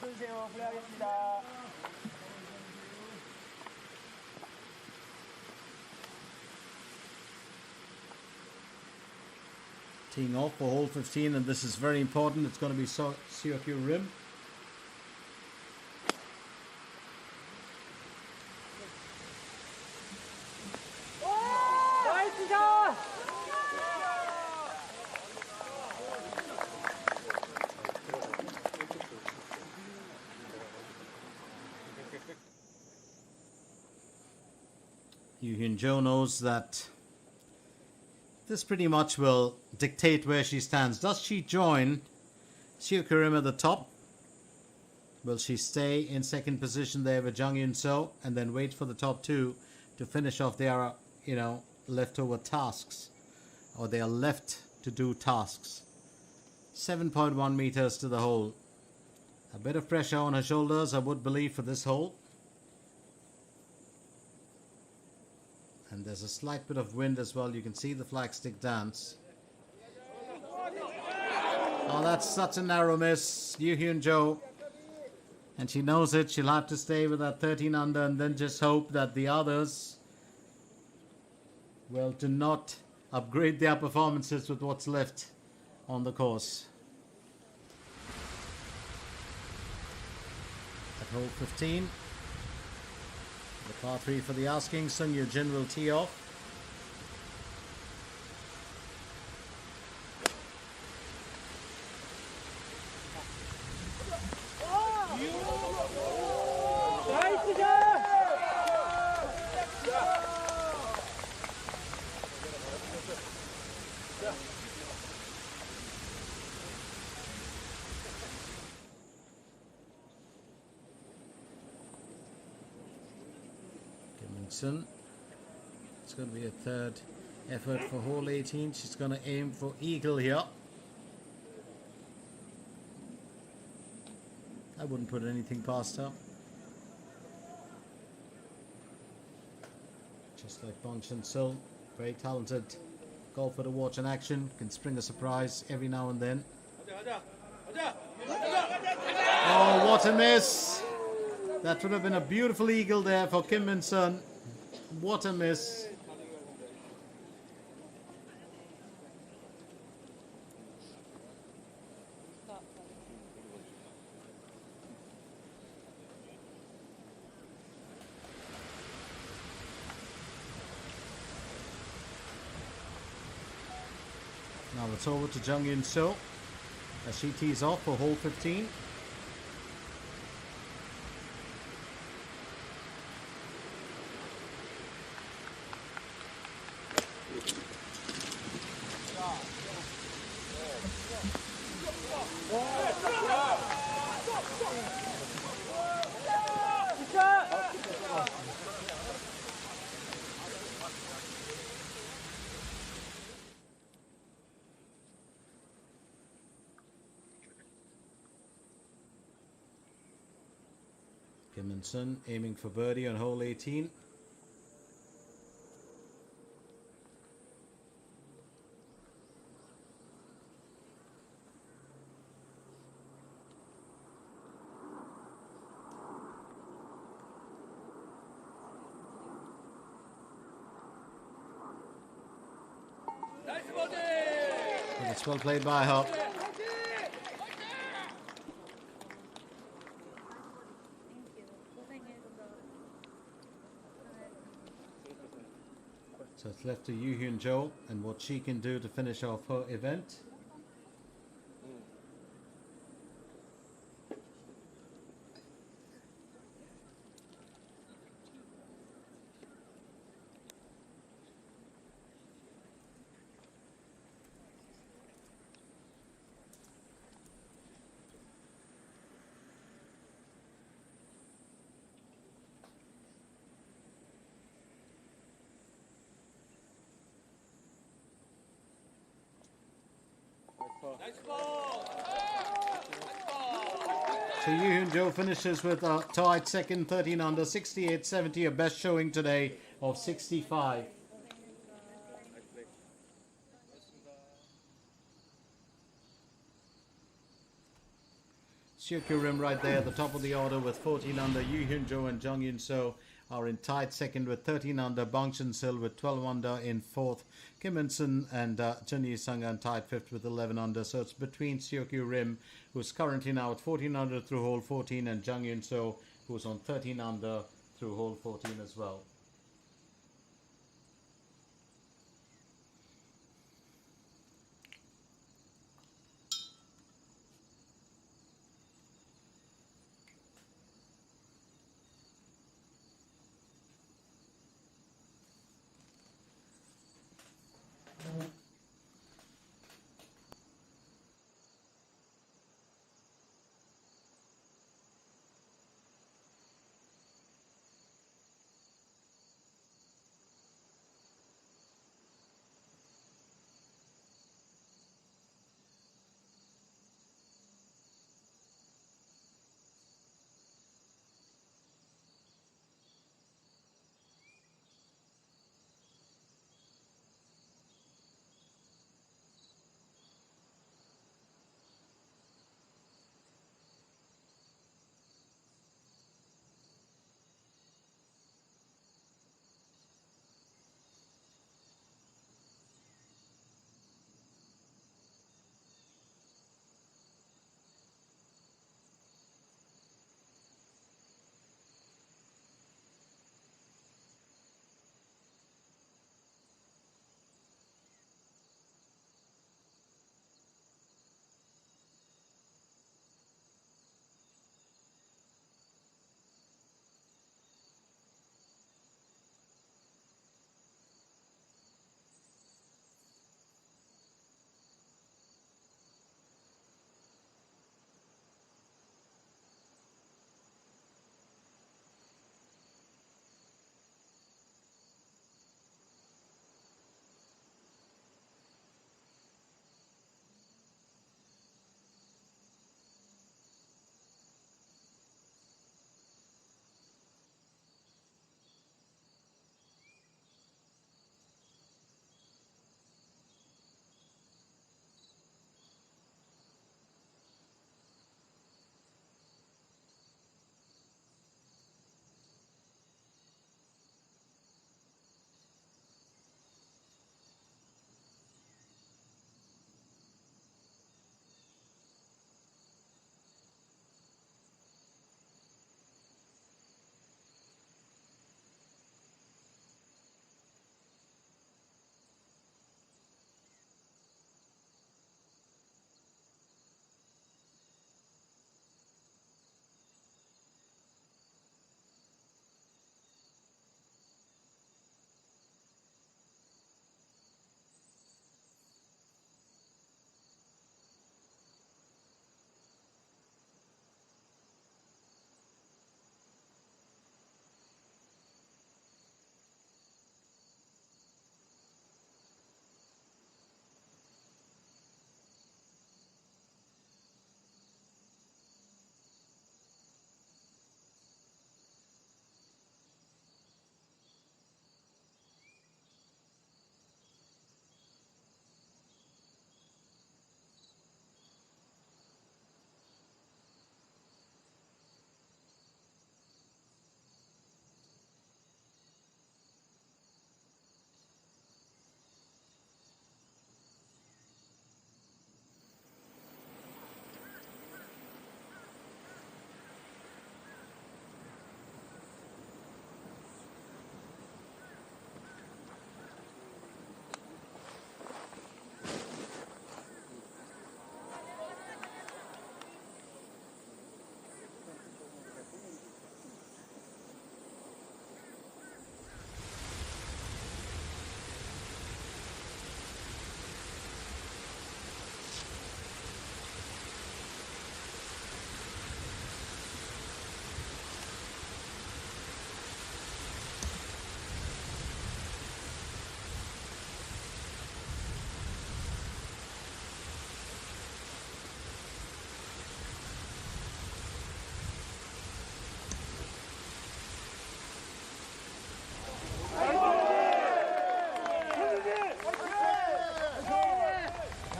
멈춰주세요. 플레이하겠습니다. Teeing off for hole 15, and this is very important. It's going to be Syokyu Rim. Yu Hyun-jo knows that this pretty much will dictate where she stands. Does she join Syokyu Rim at the top? Will she stay in second position there with Jung Yun-so and then wait for the top two to finish off their, leftover tasks, or they are left to do tasks? 7.1 meters to the hole. A bit of pressure on her shoulders, I would believe, for this hole. And there's a slight bit of wind as well. You can see the flagstick dance. Oh, that's such a narrow miss, Yu Hyun-jo. And she knows it. She'll have to stay with that 13 under and then just hope that the others, well, do not upgrade their performances with what's left on the course. At hole 15. The par 3 for the asking. Sung Yoo Jin will tee off. It's going to be a third effort for hole 18. She's going to aim for eagle here. I wouldn't put anything past her. Just like Bong Chun-sil, very talented golfer to watch in action. Can spring a surprise every now and then. Oh, what a miss! That would have been a beautiful eagle there for Kim Min-sun. What a miss. Now it's over to Jung Yun-so as she tees off for hole 15. Kim Min-sun aiming for birdie on hole 18. And it's well played by her. So it's left to Yu Hyun-jo and what she can do to finish off her event. So Yu Hyun-jo finishes with a tied second, 13 under, 68-70, a best showing today of 65. Syokyu Rim right there at the top of the order with 14 under. Yu Hyun-jo and Jung Yun-so are in tied second with 13 under. Bang Sil with 12 under in fourth. Kim In-sun and Chen Yi-sung are tied fifth with 11 under. So it's between Seokyu Rim, who's currently now at 14 under through hole 14, and Jang Yun-so, who's on 13 under through hole 14 as well.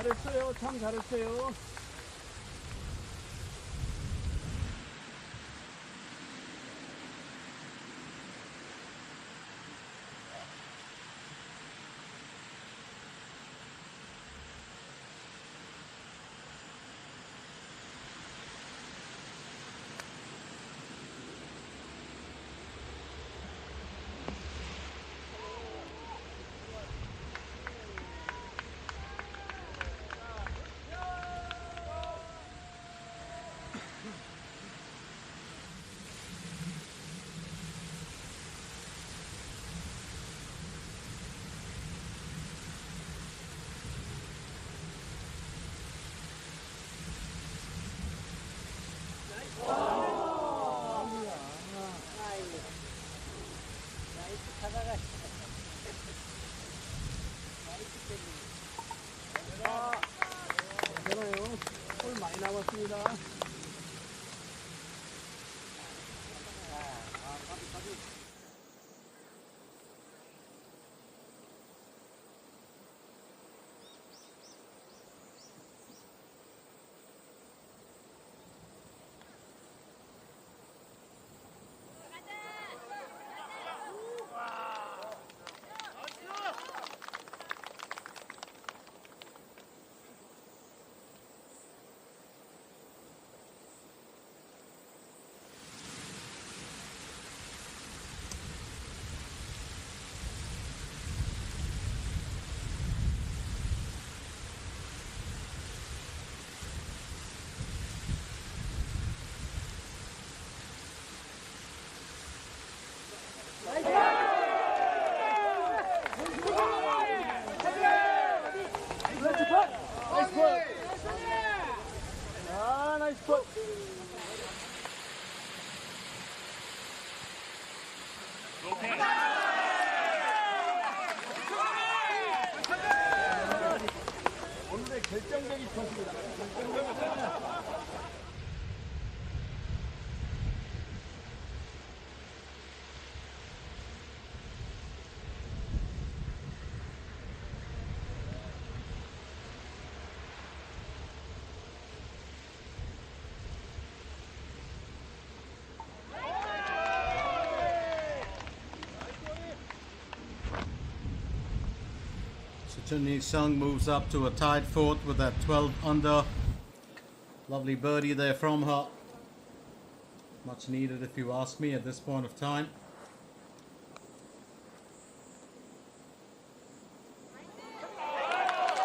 잘했어요. 참 잘했어요. 괜찮아요. 홀 많이 남았습니다. 나이스 컷. 오늘의 결정적인 컷입니다. Chun Sung moves up to a tied fourth with that 12 under. Lovely birdie there from her. Much needed if you ask me at this point of time.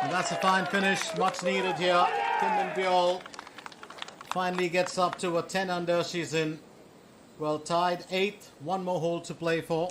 And that's a fine finish, much needed here. Kim Min Byul finally gets up to a 10 under. She's in, well, tied 8th. One more hole to play for.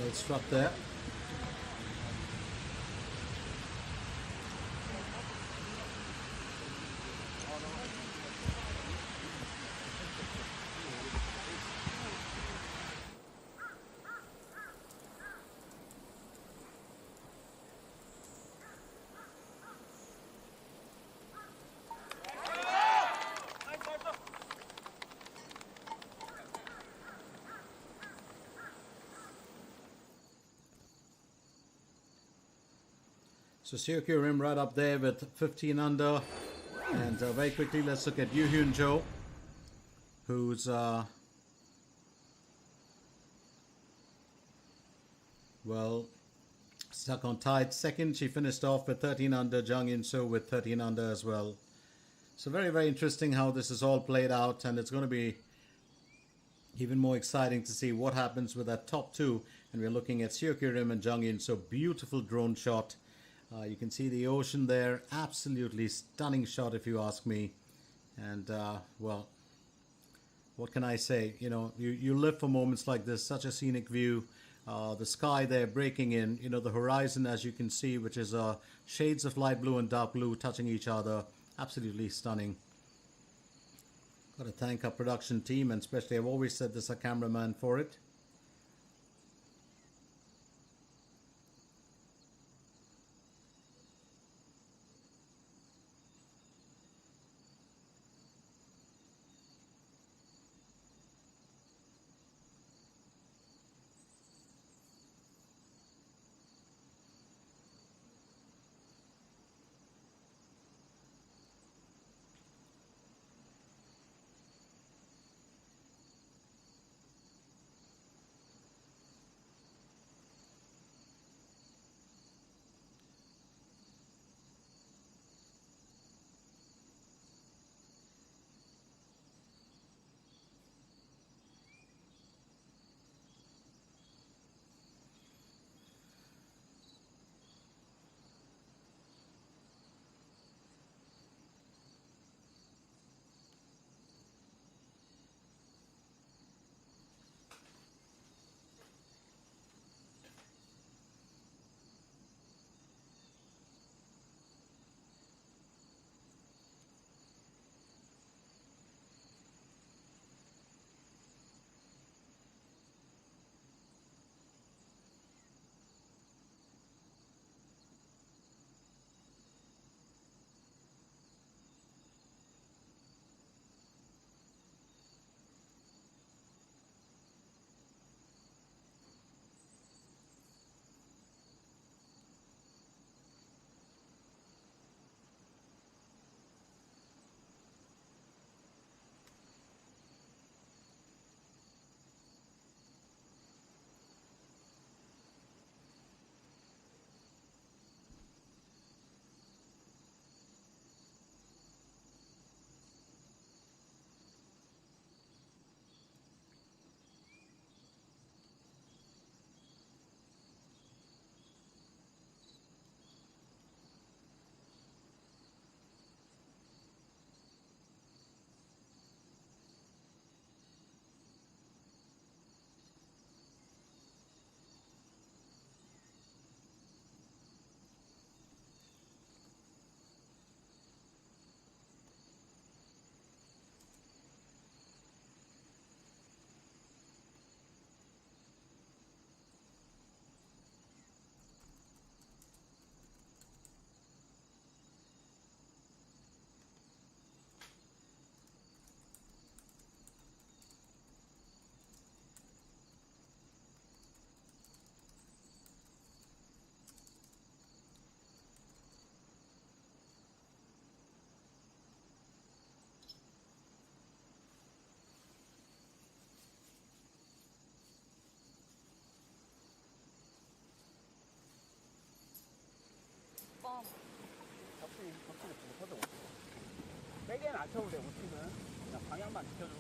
Well struck there. So Seokyo Rim right up there with 15 under. And very quickly, let's look at Yoo Hyun Jo, who's well, stuck on tied second. She finished off with 13 under. Jung In So with 13 under as well. So very, very interesting how this is all played out, and it's going to be even more exciting to see what happens with that top two. And we're looking at Seokyo Rim and Jung In So. Beautiful drone shot. You can see the ocean there. Absolutely stunning shot if you ask me. And well, what can I say? You know, you live for moments like this. Such a scenic view. The sky there breaking in. You know, the horizon, as you can see, which is shades of light blue and dark blue touching each other. Absolutely stunning. Got to thank our production team, and especially, I've always said this, a cameraman, for it. 세게 낮춰도 돼, 우측은. 그냥 방향만 지켜줘.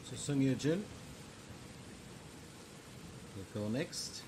So Sung Yoo Jin will go next.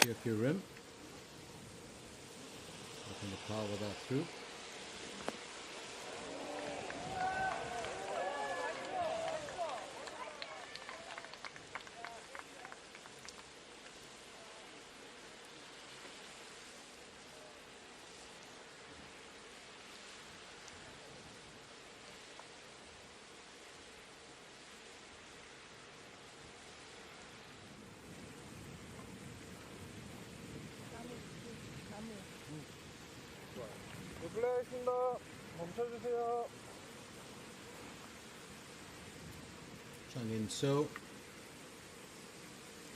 Check your rim. Looking to power that through. 네, 플레이하겠습니다. 멈춰주세요. Chung In So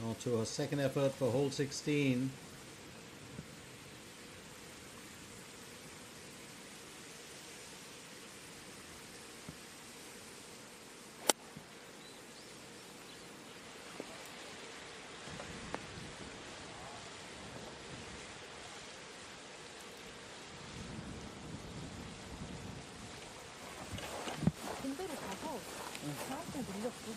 on to her second effort for hole 16. 군대로 가서 저한테 눌렸어.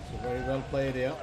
So very well played here.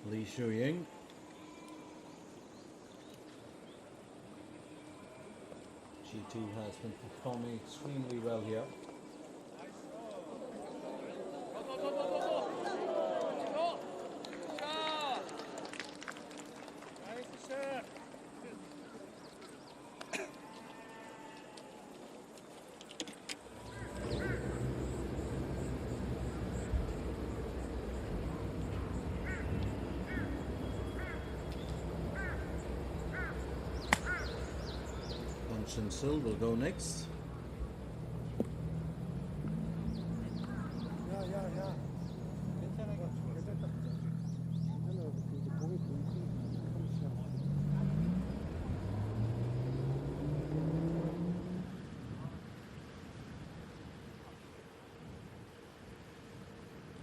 Lee Shu-ying. GT has been performing extremely well here. Sil will go next. 야야야. 괜찮아. 괜찮다. 괜찮아. 이제 공이 보이지.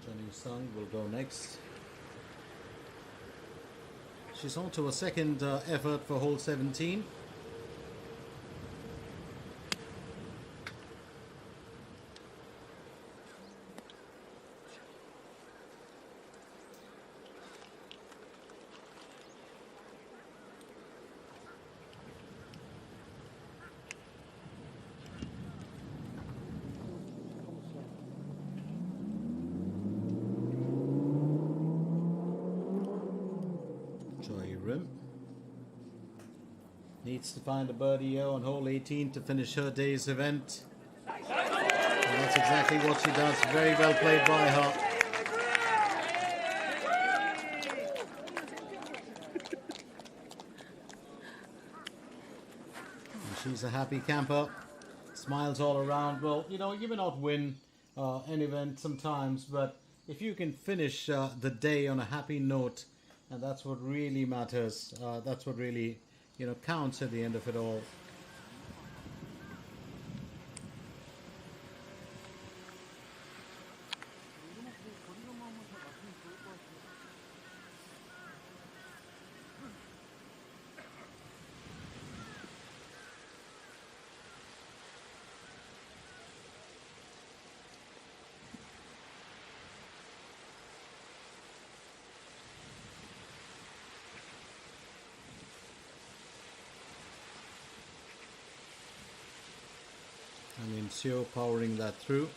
Jenny Sung will go next. She's on to a second effort for hole 17. Rim needs to find a birdie here on hole 18 to finish her day's event, and that's exactly what she does. Very well played by her. She's a happy camper. Smiles all around. Well, you know, you may not win an event sometimes, but if you can finish the day on a happy note, and that's what really matters. That's what really, you know, counts at the end of it all. I mean, Seo powering that through.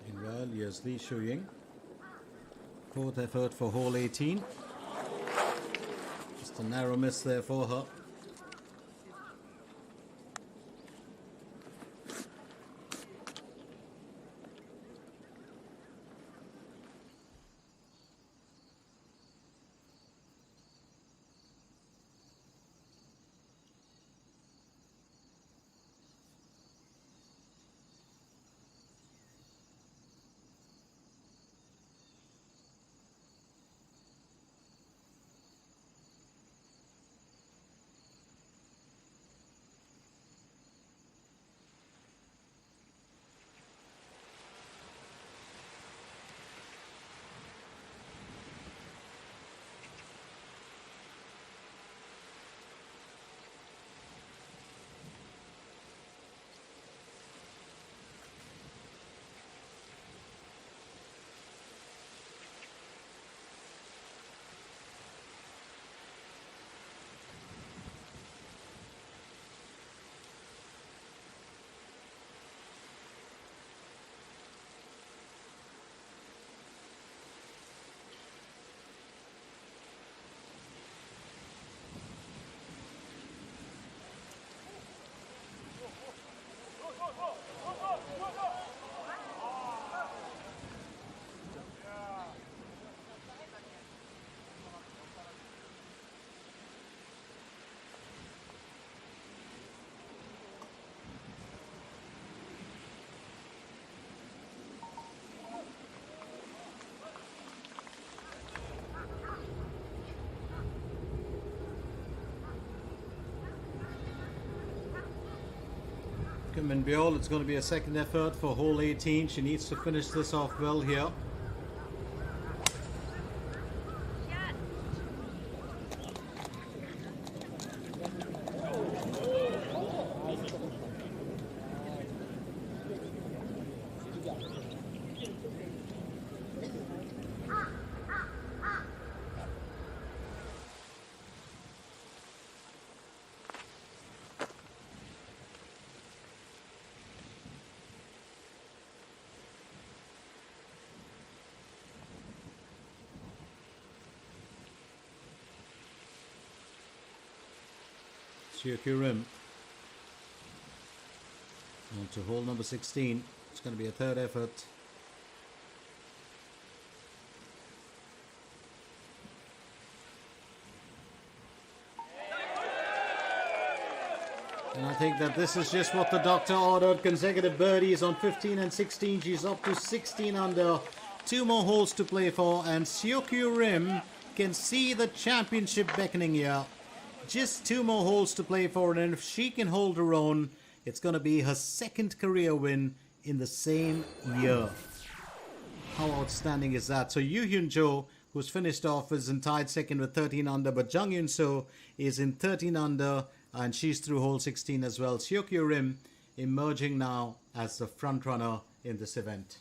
Meanwhile, here's Lee Shuying. Fourth effort for hole 18. Just a narrow miss there for her. And behold, it's going to be a second effort for hole 18. She needs to finish this off well here. Seo Rim on to hole number 16. It's going to be a third effort. And I think that this is just what the doctor ordered. Consecutive birdies on 15 and 16. She's up to 16 under. 2 more holes to play for, and Seo Rim can see the championship beckoning here. Just 2 more holes to play for, and if she can hold her own, it's going to be her second career win in the same year. How outstanding is that? So Yoo Hyun Jo, who's finished off, is in tied second with 13 under, but Jung Yun So is in 13 under, and she's through hole 16 as well. Seo Rim emerging now as the front runner in this event.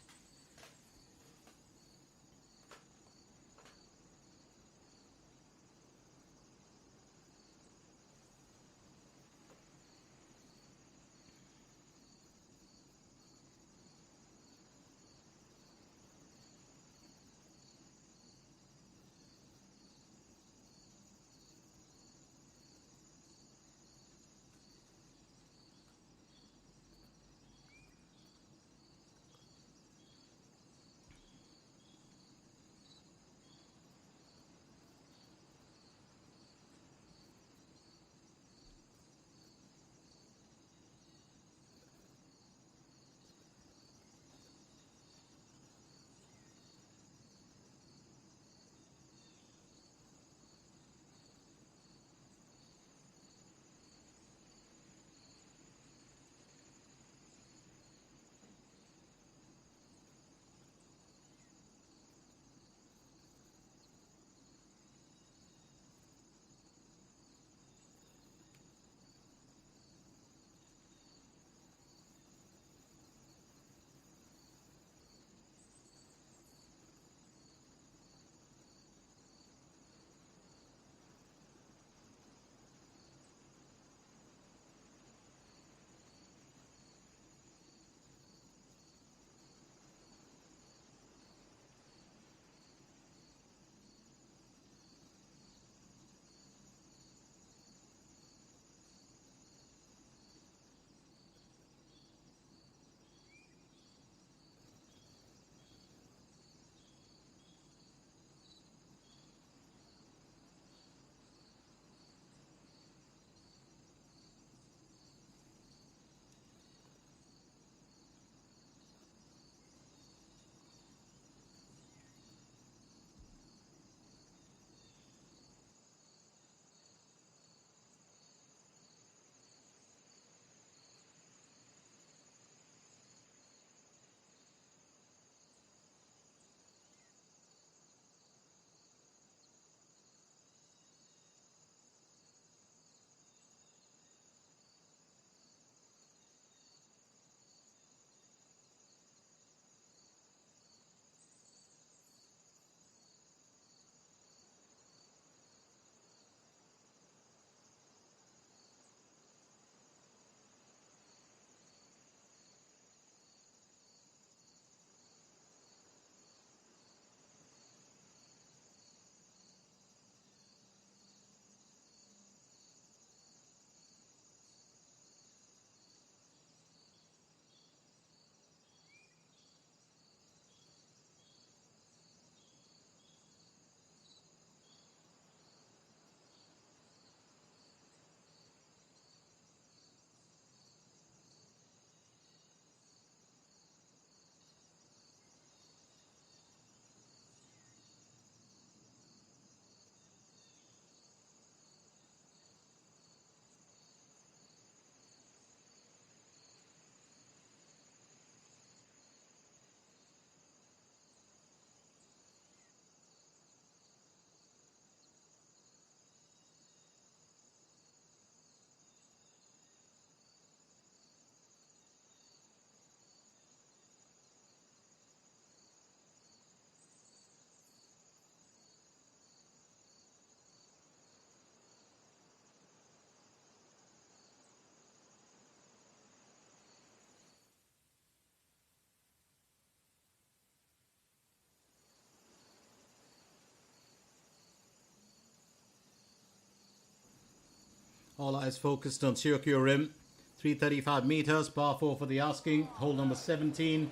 All eyes focused on Syokyo Rim. 335 meters, par 4 for the asking. Hole number 17.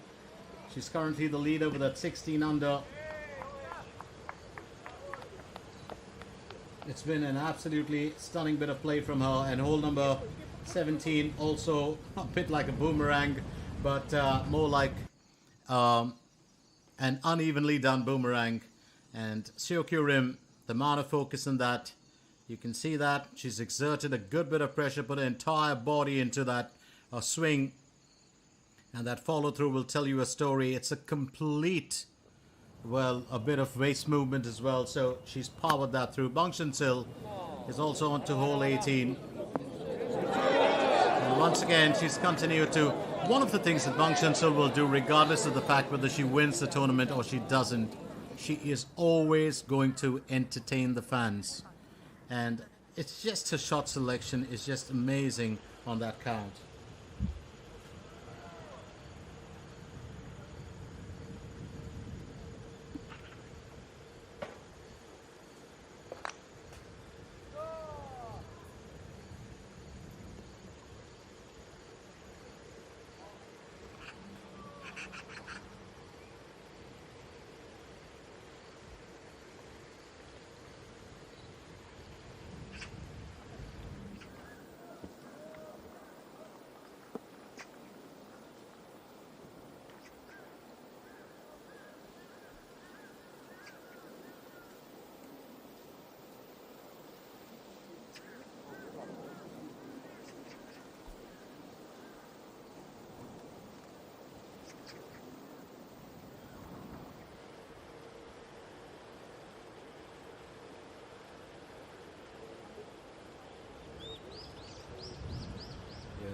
She's currently the leader with that 16 under. It's been an absolutely stunning bit of play from her. And hole number 17 also a bit like a boomerang, but more like an unevenly done boomerang. And Syokyo Rim, the amount of focus in that, you can see that she's exerted a good bit of pressure, put her entire body into that swing, and that follow through will tell you a story. It's a complete, well, a bit of waist movement as well, so she's powered that through. Bangchan is also on to hole 18. And once again, she's continued to. One of the things that Bangchan will do, regardless of the fact whether she wins the tournament or she doesn't, she is always going to entertain the fans. And it's just her shot selection is just amazing on that count.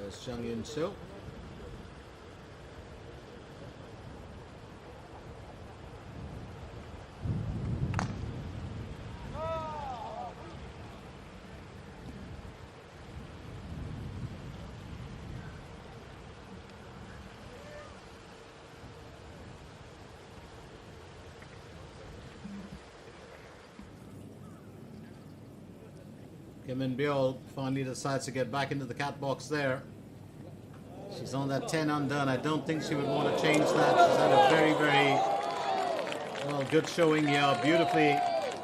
Here's Jung Yun Soo. Kim In Byul finally decides to get back into the cat box there. She's on that 10 under, and I don't think she would want to change that. She's had a very, very well good showing here. Beautifully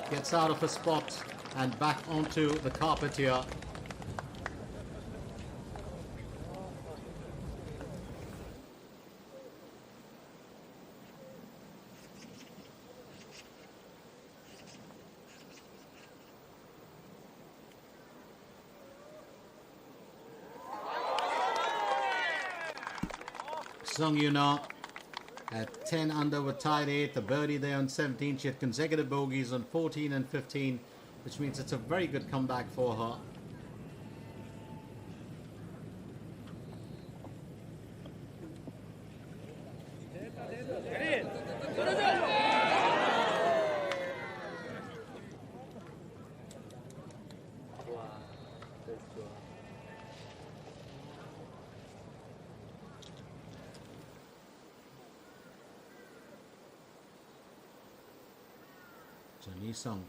gets out of her spot and back onto the carpet here. Sung Yuna at 10 under with tied 8th, a birdie there on 17. She had consecutive bogeys on 14 and 15, which means it's a very good comeback for her. Sung.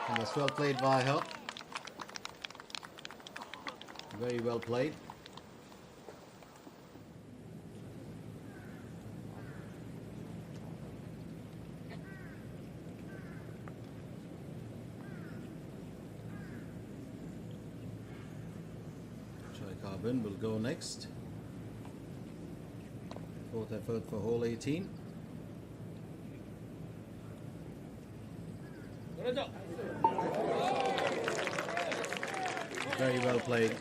And that's well played by her. Very well played. Choi Carbon will go next. Fourth effort for hole 18. Very well played.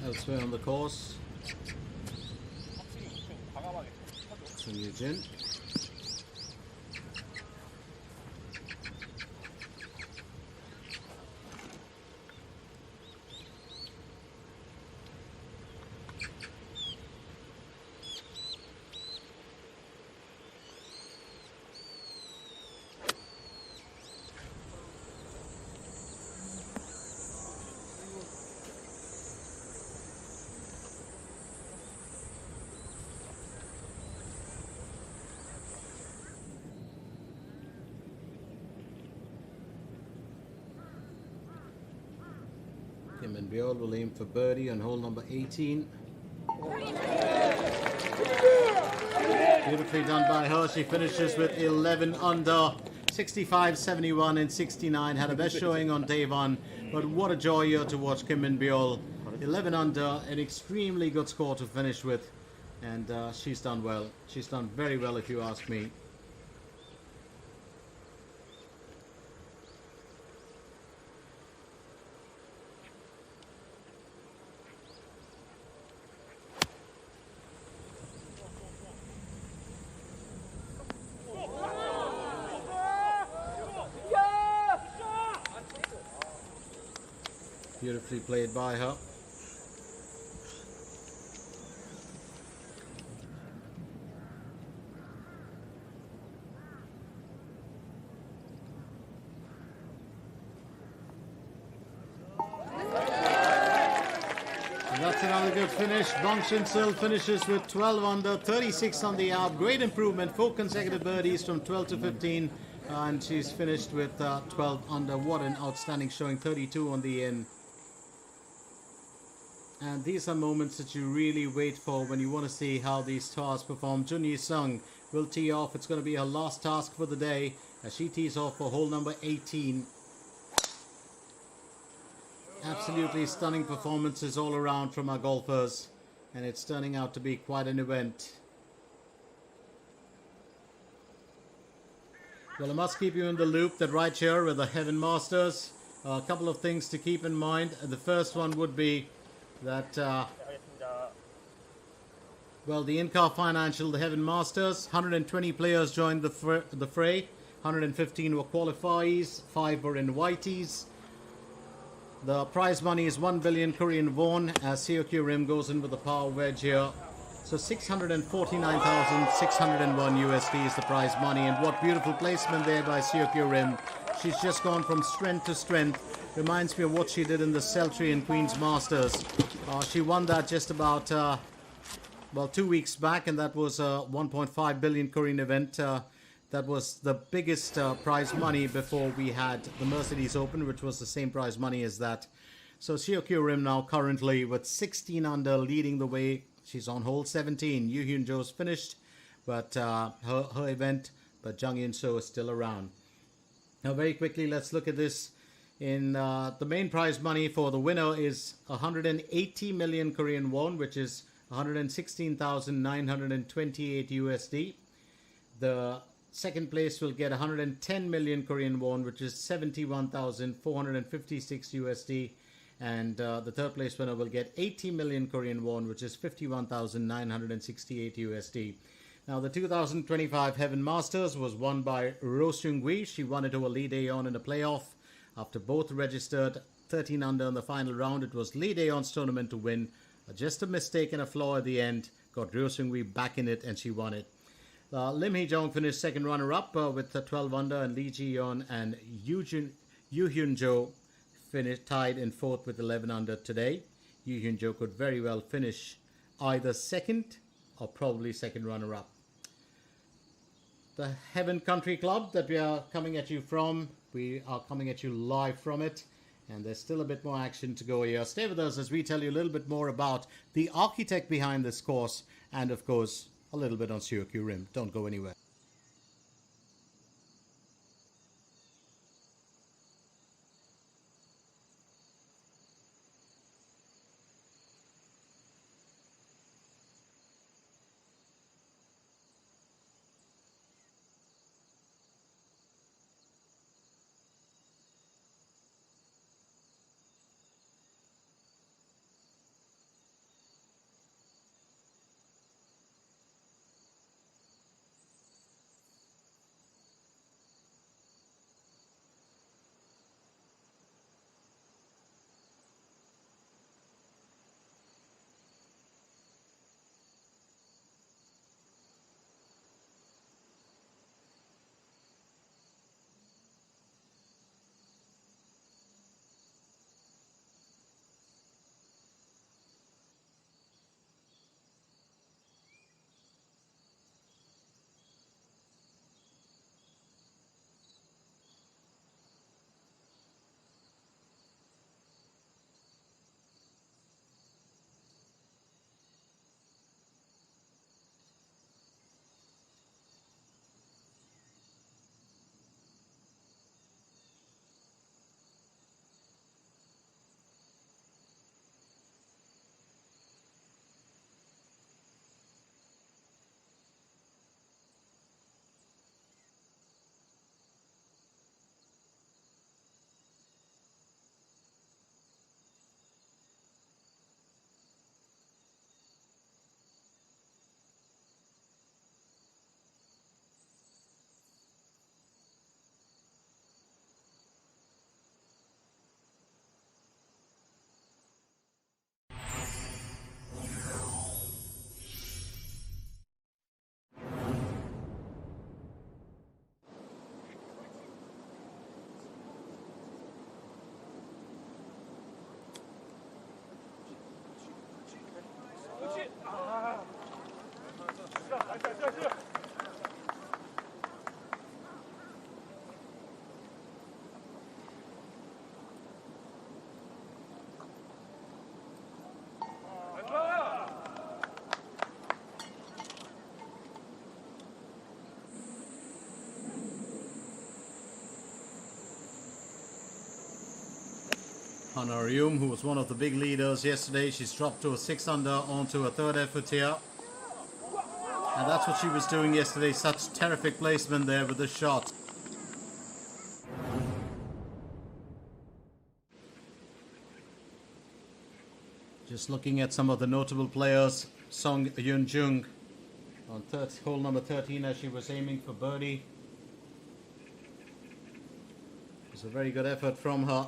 Elsewhere on the course, Sung Yoo-jin. Kim and Biol will aim for birdie on hole number 18. Beautifully done by her. She finishes with 11 under, 65, 71 and 69. Had a best showing on day one, but what a joy here to watch Kim and Biol. 11 under, an extremely good score to finish with, and she's done well. She's done very well if you ask me. Beautifully played by her. And that's another good finish. Bang Shin-sil finishes with 12 under, 36 on the arc. Great improvement, 4 consecutive birdies from 12 to 15. And she's finished with 12 under. What an outstanding showing, 32 on the in. And these are moments that you really wait for when you want to see how these stars perform. Jun Yi-sung will tee off. It's going to be her last task for the day as she tees off for hole number 18. Absolutely stunning performances all around from our golfers, and it's turning out to be quite an event. Well, I must keep you in the loop that right here with the Heaven Masters, a couple of things to keep in mind. The first one would be that, well, the INCAR Financial, the Heaven Masters, 120 players joined the fray, 115 were qualifiers, 5 were invitees. The prize money is 1 billion Korean won as COQ Rim goes in with the power wedge here. So 649,601 USD is the prize money, and what beautiful placement there by COQ Rim. She's just gone from strength to strength. Reminds me of what she did in the Celtry and Queen's Masters. She won that just about, well, 2 weeks back, and that was a 1.5 billion Korean event. That was the biggest prize money before we had the Mercedes Open, which was the same prize money as that. So COQ Rim now currently with 16 under, leading the way. She's on hole 17. Yoo Hyun Jo's finished, but her event, but Jung Yun So is still around. Now, very quickly, let's look at this. In the main prize money for the winner is 180 million Korean won, which is 116,928 USD. The second place will get 110 million Korean won, which is 71,456 USD. And the third place winner will get 80 million Korean won, which is 51,968 USD. Now, the 2025 Heaven Masters was won by Ro Seung-gui. She won it over Lee Dae-yeon in a playoff. After both registered 13 under in the final round, it was Lee Dae-yeon's tournament to win. Just a mistake and a flaw at the end got Ro Seung-gui back in it, and she won it. Lim Hee-jong finished second runner-up with 12 under, and Lee Ji-yeon and Yoo Hyun Jo finished tied in fourth with 11 under today. Yoo Hyun Jo could very well finish either second or probably second runner-up. The Heaven Country Club that we are coming at you from, we are coming at you live from it, and there's still a bit more action to go here. Stay with us as we tell you a little bit more about the architect behind this course, and of course a little bit on COQ Rim. Don't go anywhere. Hannah Hume, who was one of the big leaders yesterday, she's dropped to a 6 under onto a third effort here. And that's what she was doing yesterday. Such terrific placement there with the shot. Just looking at some of the notable players. Song Yun Jung on hole number 13 as she was aiming for birdie. It was a very good effort from her.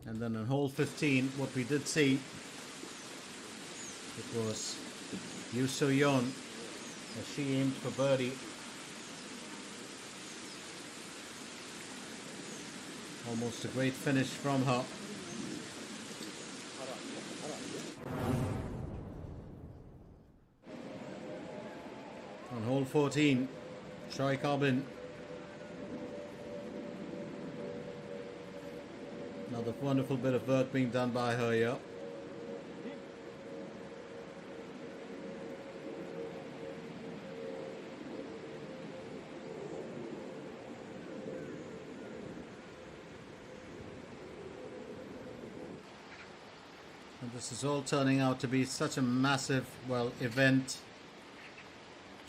And then on hole 15, what we did see, it was Yoo So-yeon as she aimed for birdie. Almost a great finish from her. On hole 14, Choi Corbin. Another wonderful bit of work being done by her here. And this is all turning out to be such a massive, well, event.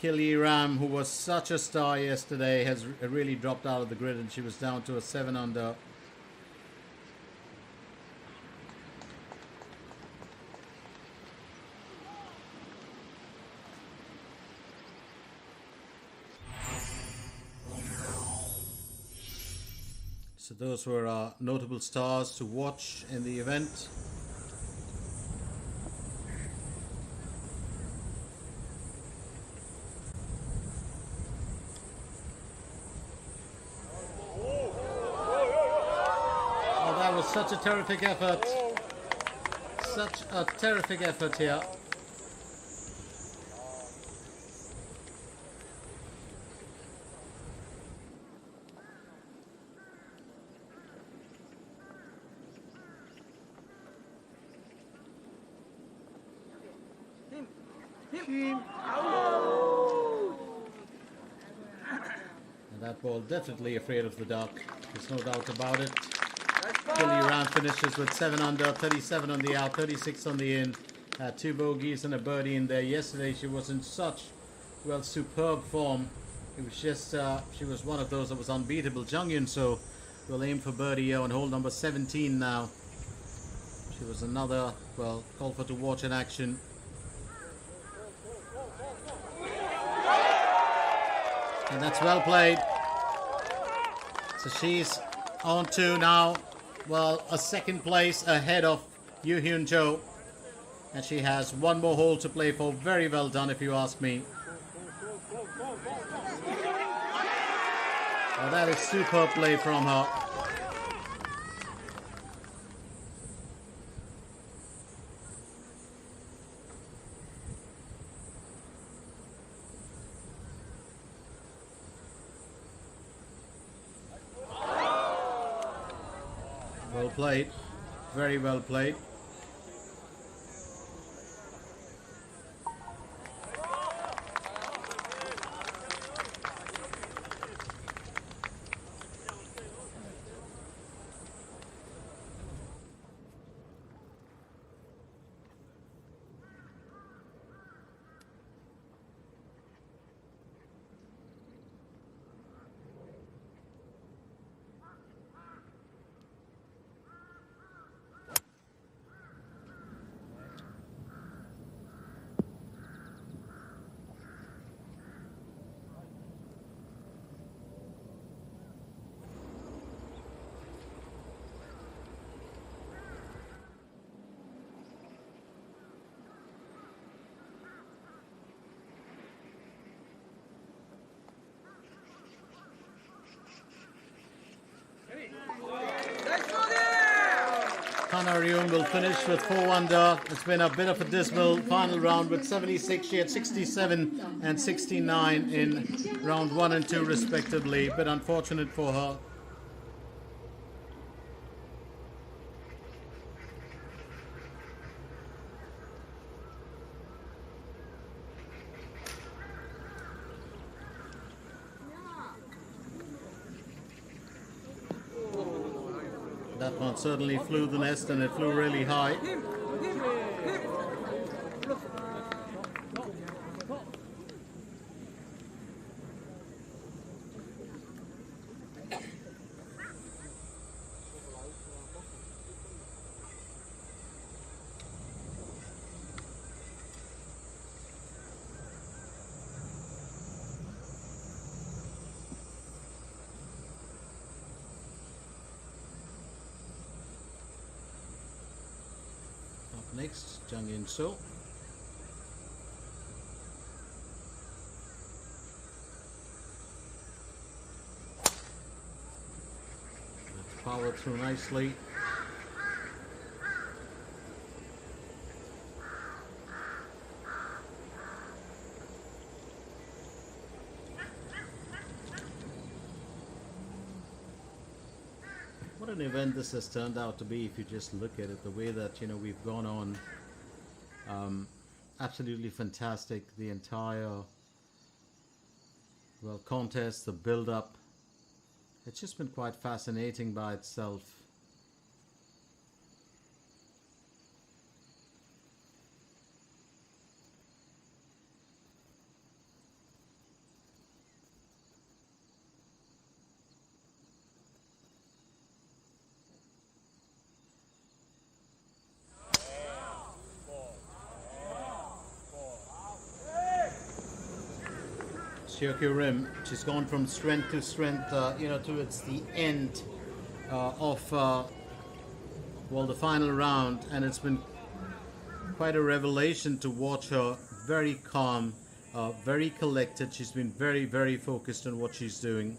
Killy Ram, who was such a star yesterday, has really dropped out of the grid, and she was down to a 7 under. So those were our notable stars to watch in the event. Oh, that was such a terrific effort. Such a terrific effort here. And that ball definitely afraid of the duck. There's no doubt about it. Killy Ram finishes with 7 under, 37 on the out, 36 on the in. 2 bogeys and a birdie in there. Yesterday she was in such, well, superb form. It was just, she was one of those that was unbeatable. Jung Yun So will aim for birdie here on hole number 17 now. She was another, well, golfer to watch in action. And that's well played. So she's on to now, well, a second place ahead of Yoo Hyun Jo. And she has one more hole to play for. Very well done, if you ask me. Oh, that is superb play from her. Well played. Very well played. Hannah Ryun will finish with 4 under. It's been a bit of a dismal final round with 76. She had 67 and 69 in round 1 and 2 respectively. But unfortunate for her. That one certainly flew the nest, and it flew really high. Next, Jung In So. Powered through nicely. What an event this has turned out to be if you just look at it, the way that, you know, we've gone on. Absolutely fantastic. The entire, well, contest, the build-up. It's just been quite fascinating by itself. Shirky Rim, she's gone from strength to strength, you know, towards the end of, well, the final round, and it's been quite a revelation to watch her. Very calm, very collected. She's been very, very focused on what she's doing.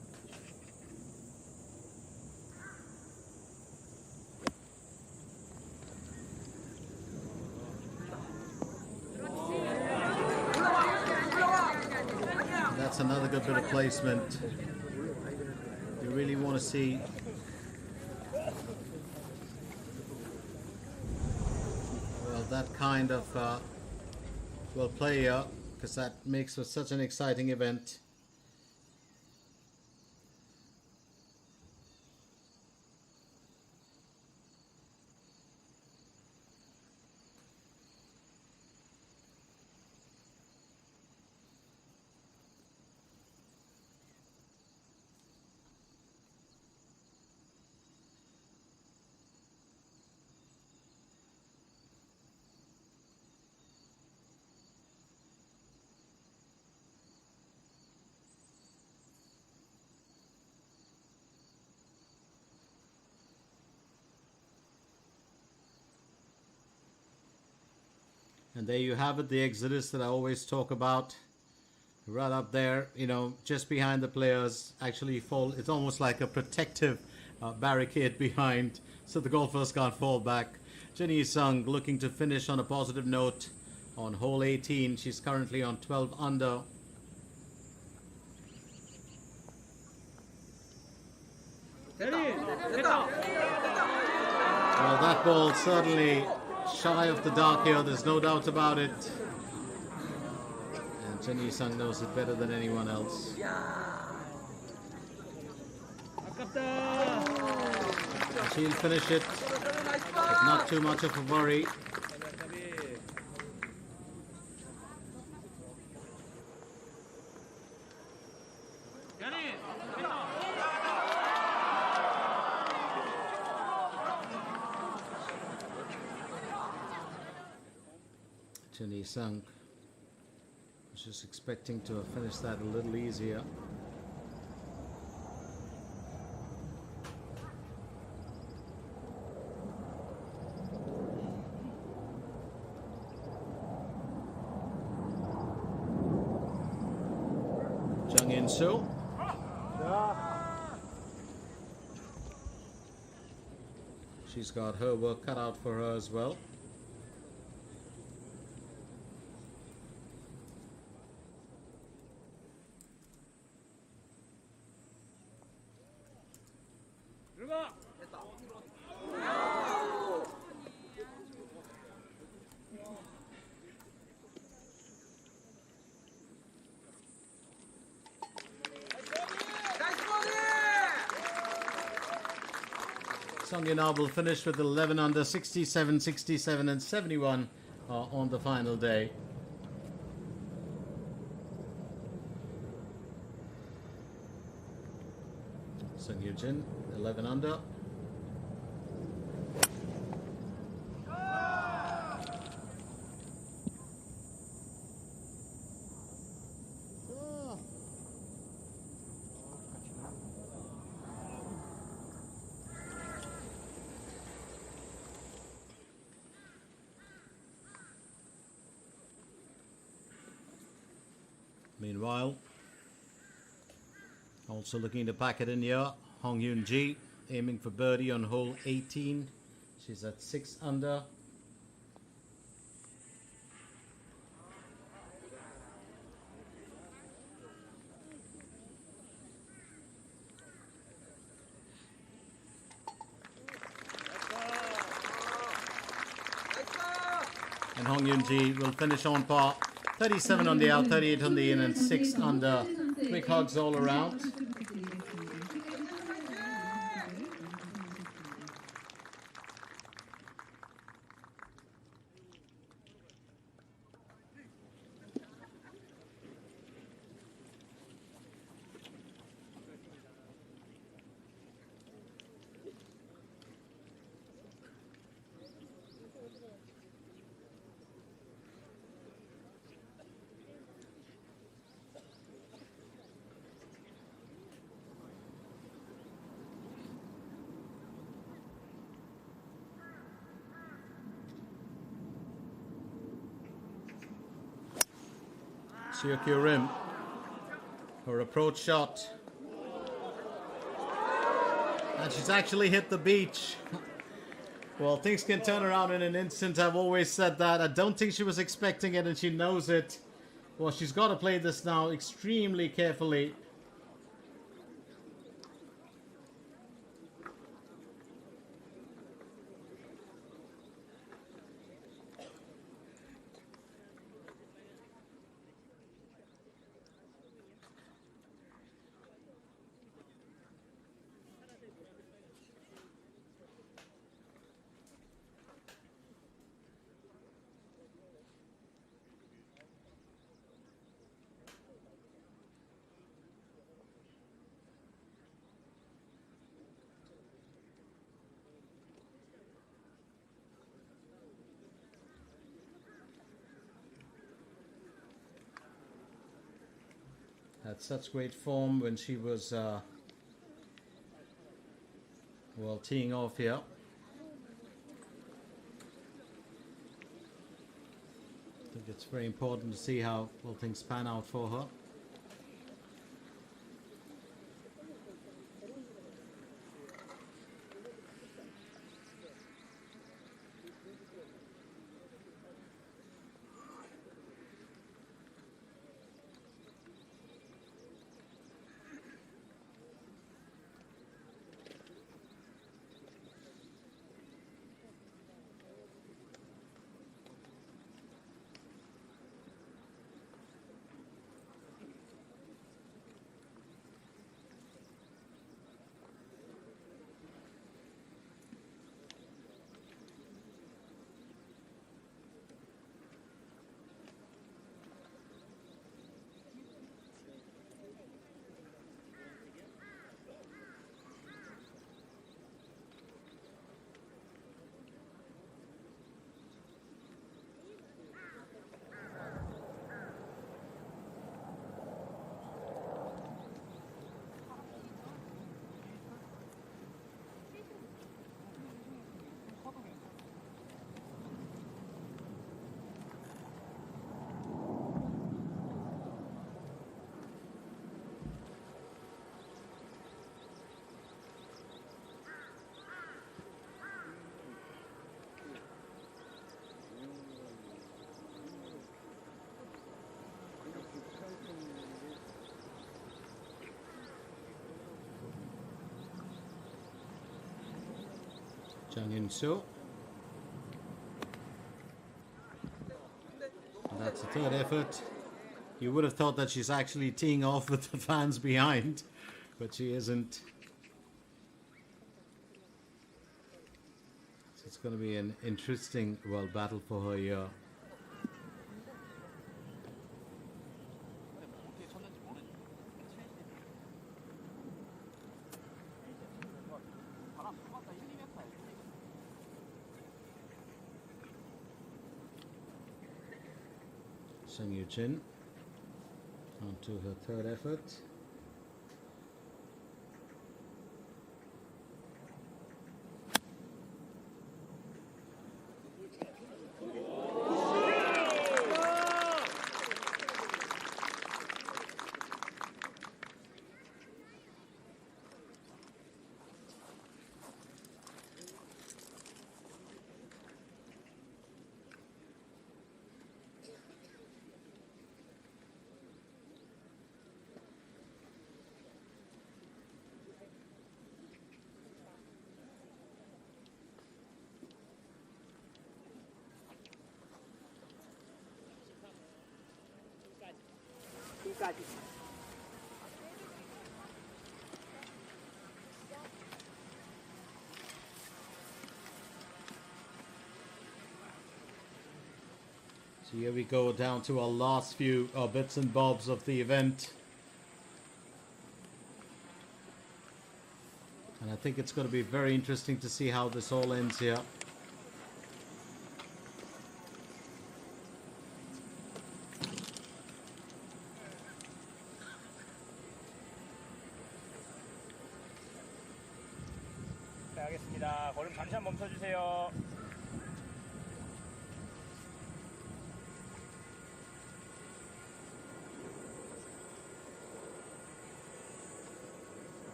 That's another good bit of placement. You really want to see that kind of well, player, because that makes for such an exciting event. And there you have it, the exodus that I always talk about. Right up there, you know, just behind the players. Actually fall, it's almost like a protective barricade behind, so the golfers can't fall back. Jenny Sung looking to finish on a positive note on hole 18. She's currently on 12 under. Well, that ball certainly shy of the dark here, there's no doubt about it. And Jenny Sung knows it better than anyone else. She'll finish it, but not too much of a worry. Jenny Sung was just expecting to have finished that a little easier. Jung In So. She's got her work cut out for her as well. Sung Yuna will finish with 11 under, 67, 67 and 71 on the final day. Sung Yujin, 11 under. Meanwhile, also looking to pack it in here, Hong Yoon Ji aiming for birdie on hole 18. She's at 6 under. And Hong Yoon Ji will finish on par. 37 on the out, 38 on the in, and 6 under. Quick hugs all around. Siokyo Rim, her approach shot, and she's actually hit the beach. Well, things can turn around in an instant. I've always said that. I don't think she was expecting it, and she knows it. Well, she's got to play this now extremely carefully. Had such great form when she was well, teeing off here. I think it's very important to see how well things pan out for her. Jung In-soo. That's the third effort. You would have thought that she's actually teeing off with the fans behind, but she isn't. it's going to be an interesting, well, battle for her here. 어떻게 쳤는지 모르지. 바람 뽑았다 1, 2m. Sung Yoo Jin on to her third effort. B까지. So here we go down to our last few bits and bobs of the event. And I think it's going to be very interesting to see how this all ends here. 네, 알겠습니다. 걸음 잠시 한 멈춰주세요.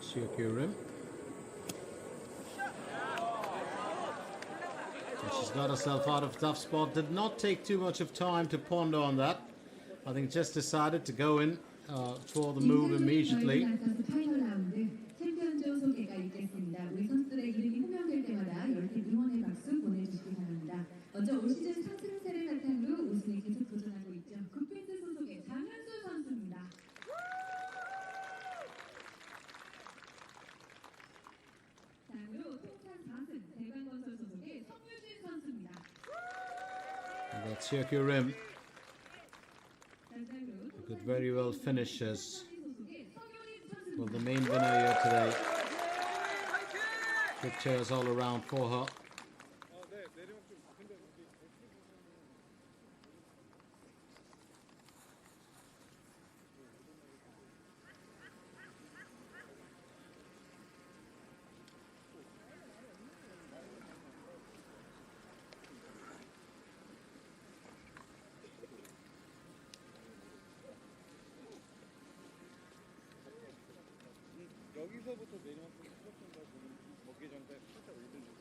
Shiokyu rim. So she's got herself out of a tough spot. Did not take too much of time to ponder on that. I think just decided to go in for the move immediately. 파이널 라운드 챔피언조 소개가 있겠습니다. 우리 선수들의 이름이 호명될 때마다 열띤 응원의 박수 보내주시기 바랍니다. 먼저 올 시즌 상승세를 바탕으로 우승에 계속 도전하고 있죠. 굿핀스 소속의 장현수 선수입니다. 다음으로 통산 4승 대관건설 소속의 성유진 선수입니다. And that's Shiokyu rim. Could very well finish as well the main winner here today. Good cheers all around for her. 여기서부터 내리막길 스트로크인가 먹기 전에 살짝 올려주세요.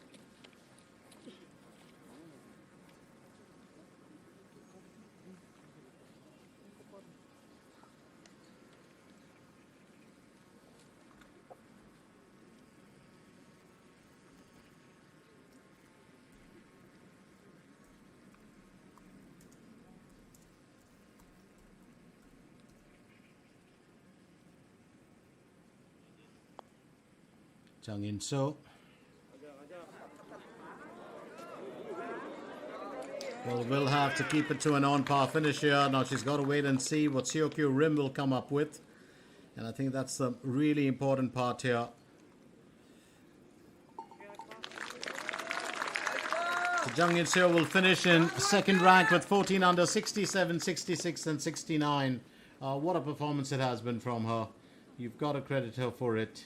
Jung In-seo. Well, we'll have to keep it to an on-par finish here. Now she's got to wait and see what Shiokyu rim will come up with. And I think that's the really important part here. So Jung In-seo will finish in second rank with 14 under, 67, 66 and 69. What a performance it has been from her. You've got to credit her for it.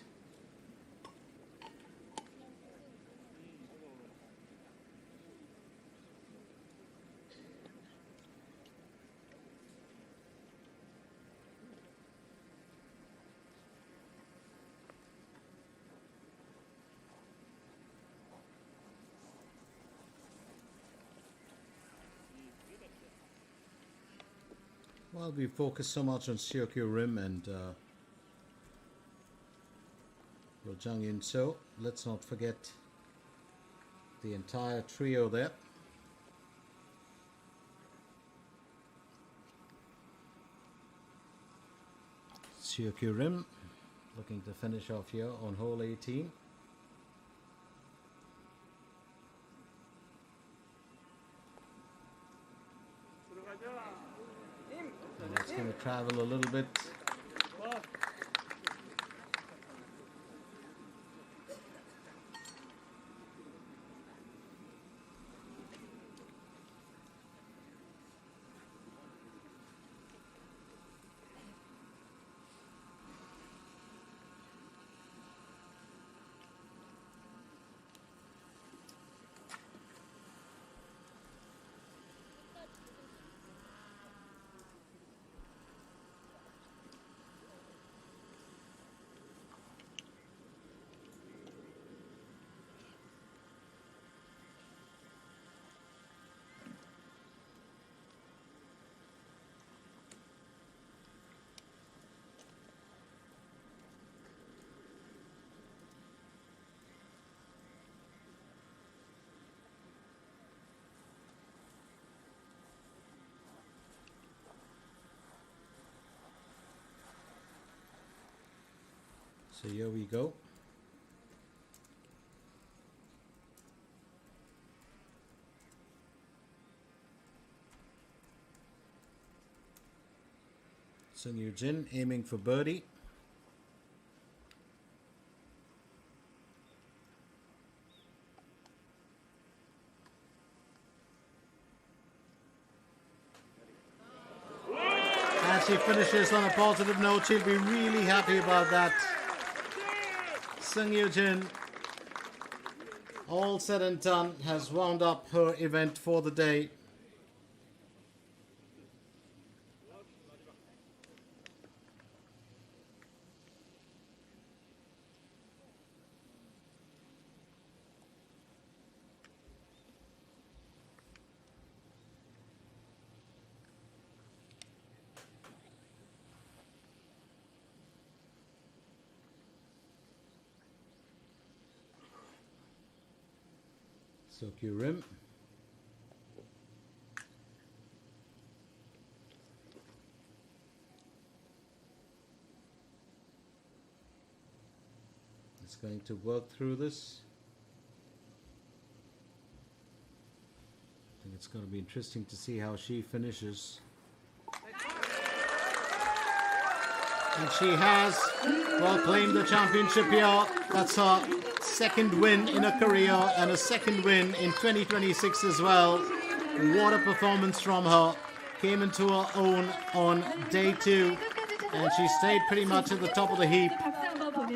Well, we focus so much on Shiokyu rim and Jung In-seo. Let's not forget the entire trio there. Shiokyu rim looking to finish off here on hole 18. going to travel a little bit. So here we go. Sung Jin aiming for birdie. And she finishes on a positive note. She'll be really happy about that. Sung Jin, all said and done, has wound up her event for the day. Sokyu Rim. It's going to work through this. I think it's going to be interesting to see how she finishes. And she has, well, claimed the championship here. That's her second win in her career and a second win in 2026 as well. What a performance from her. Came into her own on day 2 and she stayed pretty much at the top of the heap.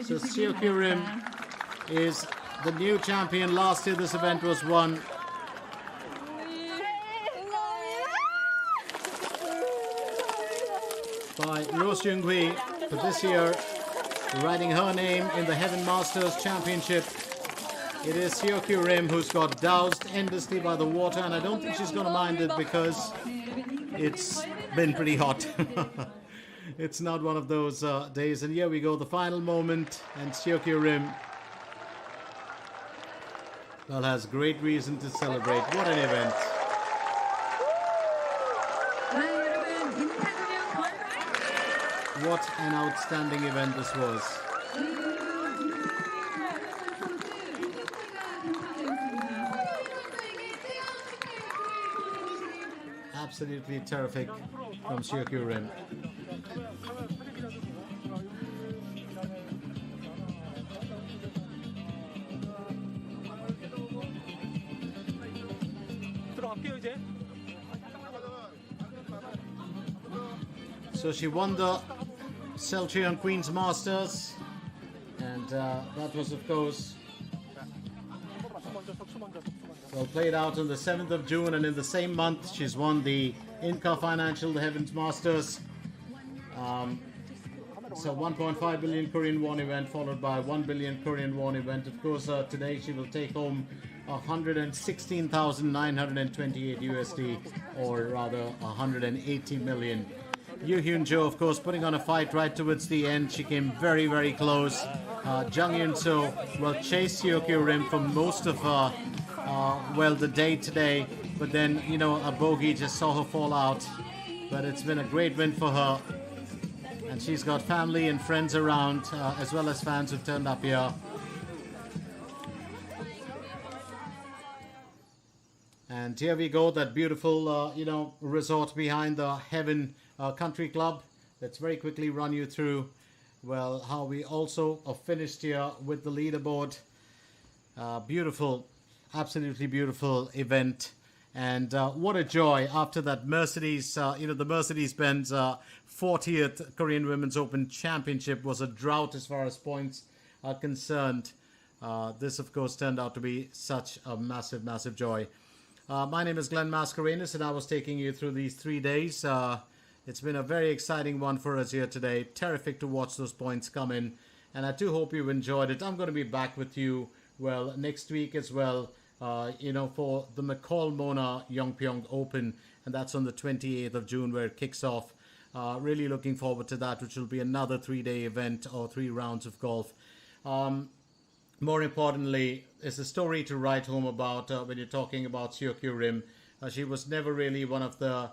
So Sokyu Rim is the new champion. Last year this event was won by Rose Jung-hui, but this year riding her name in the Heaven Masters Championship. It is Sokyu Rim who's got doused endlessly by the water, and I don't think she's going to mind it because it's been pretty hot. It's not one of those days. And here we go, the final moment, and Sokyu Rim, well, has great reason to celebrate. What an event. What an outstanding event this was. Absolutely terrific from Sokyu Rim. So she won the Celtrion Queen's Masters, and that was, of course, well, played out on the 7th of June, and in the same month she's won the INCAR Financial, the Heavens Masters. So 1.5 billion Korean won event followed by 1 billion Korean won event. Of course, today she will take home 116,928 USD, or rather 180 million. Yoo Hyun Jo, of course, putting on a fight right towards the end. She came very, very close. Jung Yun So, well, chased Sokyu Rim for most of well, the day today, but then, you know, a bogey just saw her fall out. But it's been a great win for her, and she's got family and friends around, as well as fans who've turned up here. And here we go, that beautiful, you know, resort behind the Heaven Country Club. Let's very quickly run you through, well, how we also finished here with the leaderboard. Beautiful, absolutely beautiful event. And what a joy after that Mercedes, the Mercedes-Benz 40th Korean Women's Open Championship was a drought as far as points are concerned. This, of course, turned out to be such a massive, massive joy. My name is Glenn Mascarenas, and I was taking you through these 3 days. It's been a very exciting one for us here today. Terrific to watch those points come in, and I do hope you've enjoyed it. I'm going to be back with you, well, next week as well, for the McCall Mona Yongpyong Open, and that's on the 28th of June where it kicks off. Really looking forward to that, which will be another 3-day event or 3 rounds of golf. More importantly, it's a story to write home about when you're talking about Seokyu Rim. She was never really one of the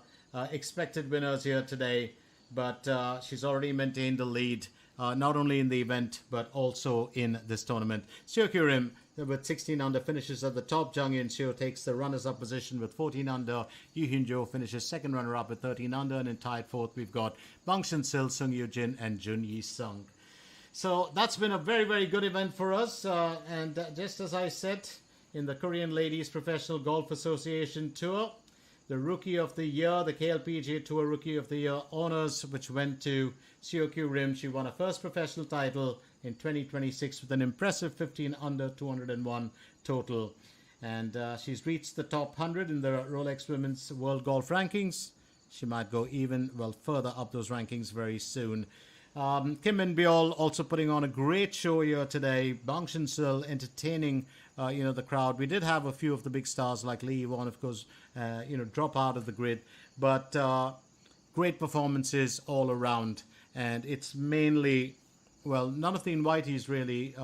expected winners here today, but she's already maintained the lead, not only in the event, but also in this tournament. Seokyu Rim, with 16 under, finishes at the top. Jung In Seo takes the runners-up position with 14 under. Yu Hyun Jo finishes second runner-up with 13 under, and in tied fourth, we've got Bang Shin Sil, Sung Yoo Jin, and Jun Yi Sung. So that's been a very, very good event for us. And just as I said, in the Korean Ladies Professional Golf Association Tour, the Rookie of the Year, the KLPGA Tour Rookie of the Year honors, which went to Seokyu Rim. She won her first professional title in 2026 with an impressive 15 under 201 total. And she's reached the top 100 in the Rolex Women's World Golf Rankings. She might go even, well, further up those rankings very soon. Kim Min Byul also putting on a great show here today. Bang Shin Sil entertaining, the crowd. We did have a few of the big stars like Lee Won, of course, drop out of the grid. But great performances all around. And it's mainly, well, none of the invitees really,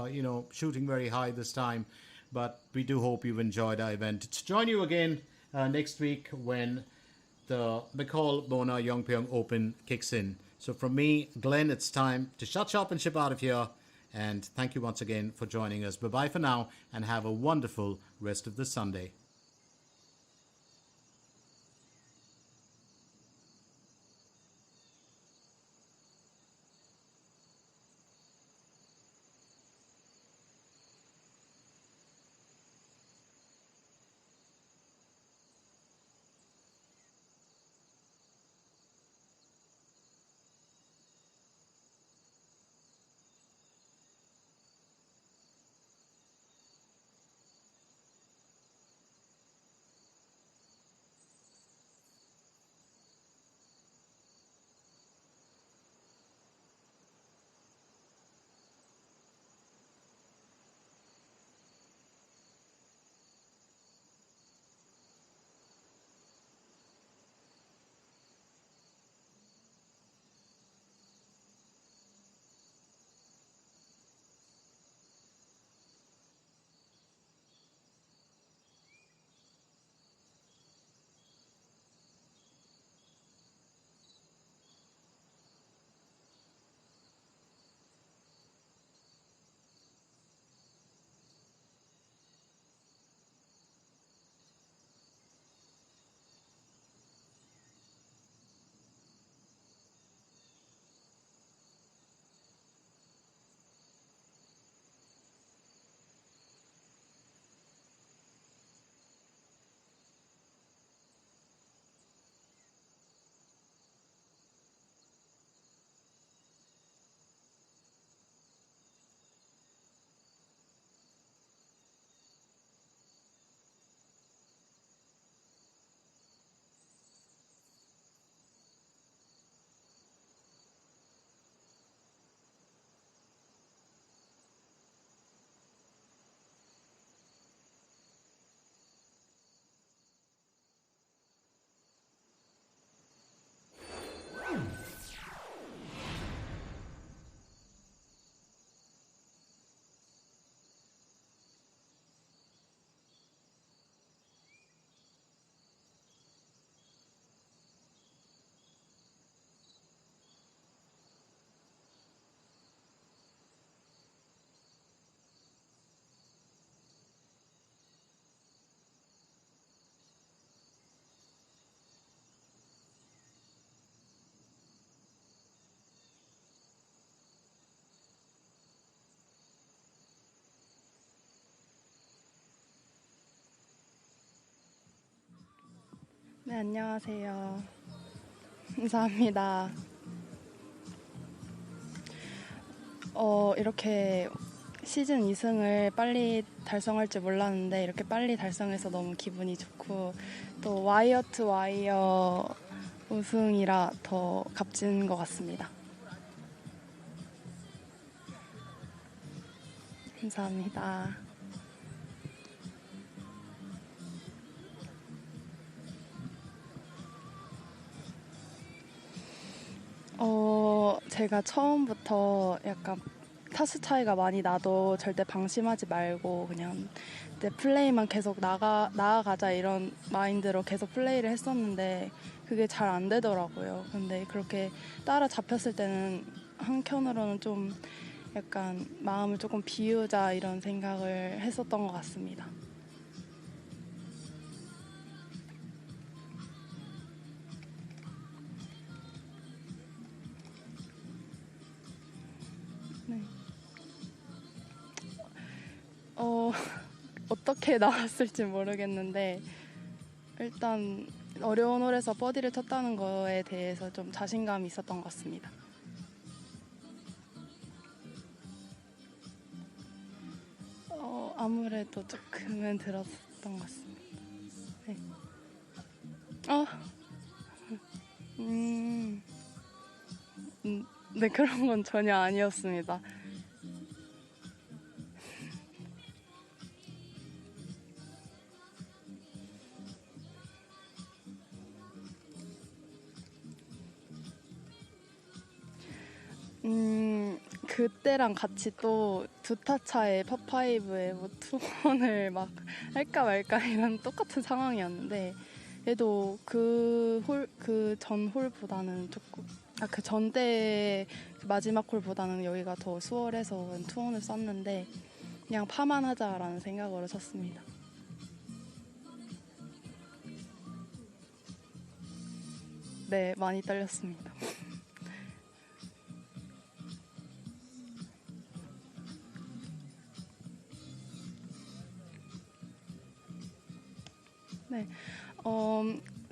shooting very high this time. But we do hope you've enjoyed our event. To join you again next week when the McCall Mona Yongpyong Open kicks in. So from me, Glenn, it's time to shut shop and ship out of here. And thank you once again for joining us. Bye-bye for now, and have a wonderful rest of the Sunday. 네, 안녕하세요. 감사합니다. 이렇게 시즌 2승을 빨리 달성할 줄 몰랐는데 이렇게 빨리 달성해서 너무 기분이 좋고 또 와이어 투 와이어 우승이라 더 값진 것 같습니다. 감사합니다. 제가 처음부터 약간 타수 차이가 많이 나도 절대 방심하지 말고 그냥 내 플레이만 계속 나아가자 이런 마인드로 계속 플레이를 했었는데 그게 잘 안 되더라고요. 근데 그렇게 따라잡혔을 때는 한켠으로는 좀 약간 마음을 조금 비우자 이런 생각을 했었던 것 같습니다. 네. 어떻게 나왔을지 모르겠는데 일단 어려운 홀에서 버디를 쳤다는 거에 대해서 좀 자신감이 있었던 것 같습니다. 아무래도 조금은 들었던 것 같습니다. 네. 네, 그런 건 전혀 아니었습니다. 그때랑 같이 또 두 타 차에 파5에 뭐 투혼을 막 할까 말까 이런 똑같은 상황이었는데 그래도 그 전 홀보다는 조금 그 전대 마지막 홀보다는 여기가 더 수월해서 투혼을 썼는데 그냥 파만 하자라는 생각으로 쳤습니다. 네, 많이 떨렸습니다. 네,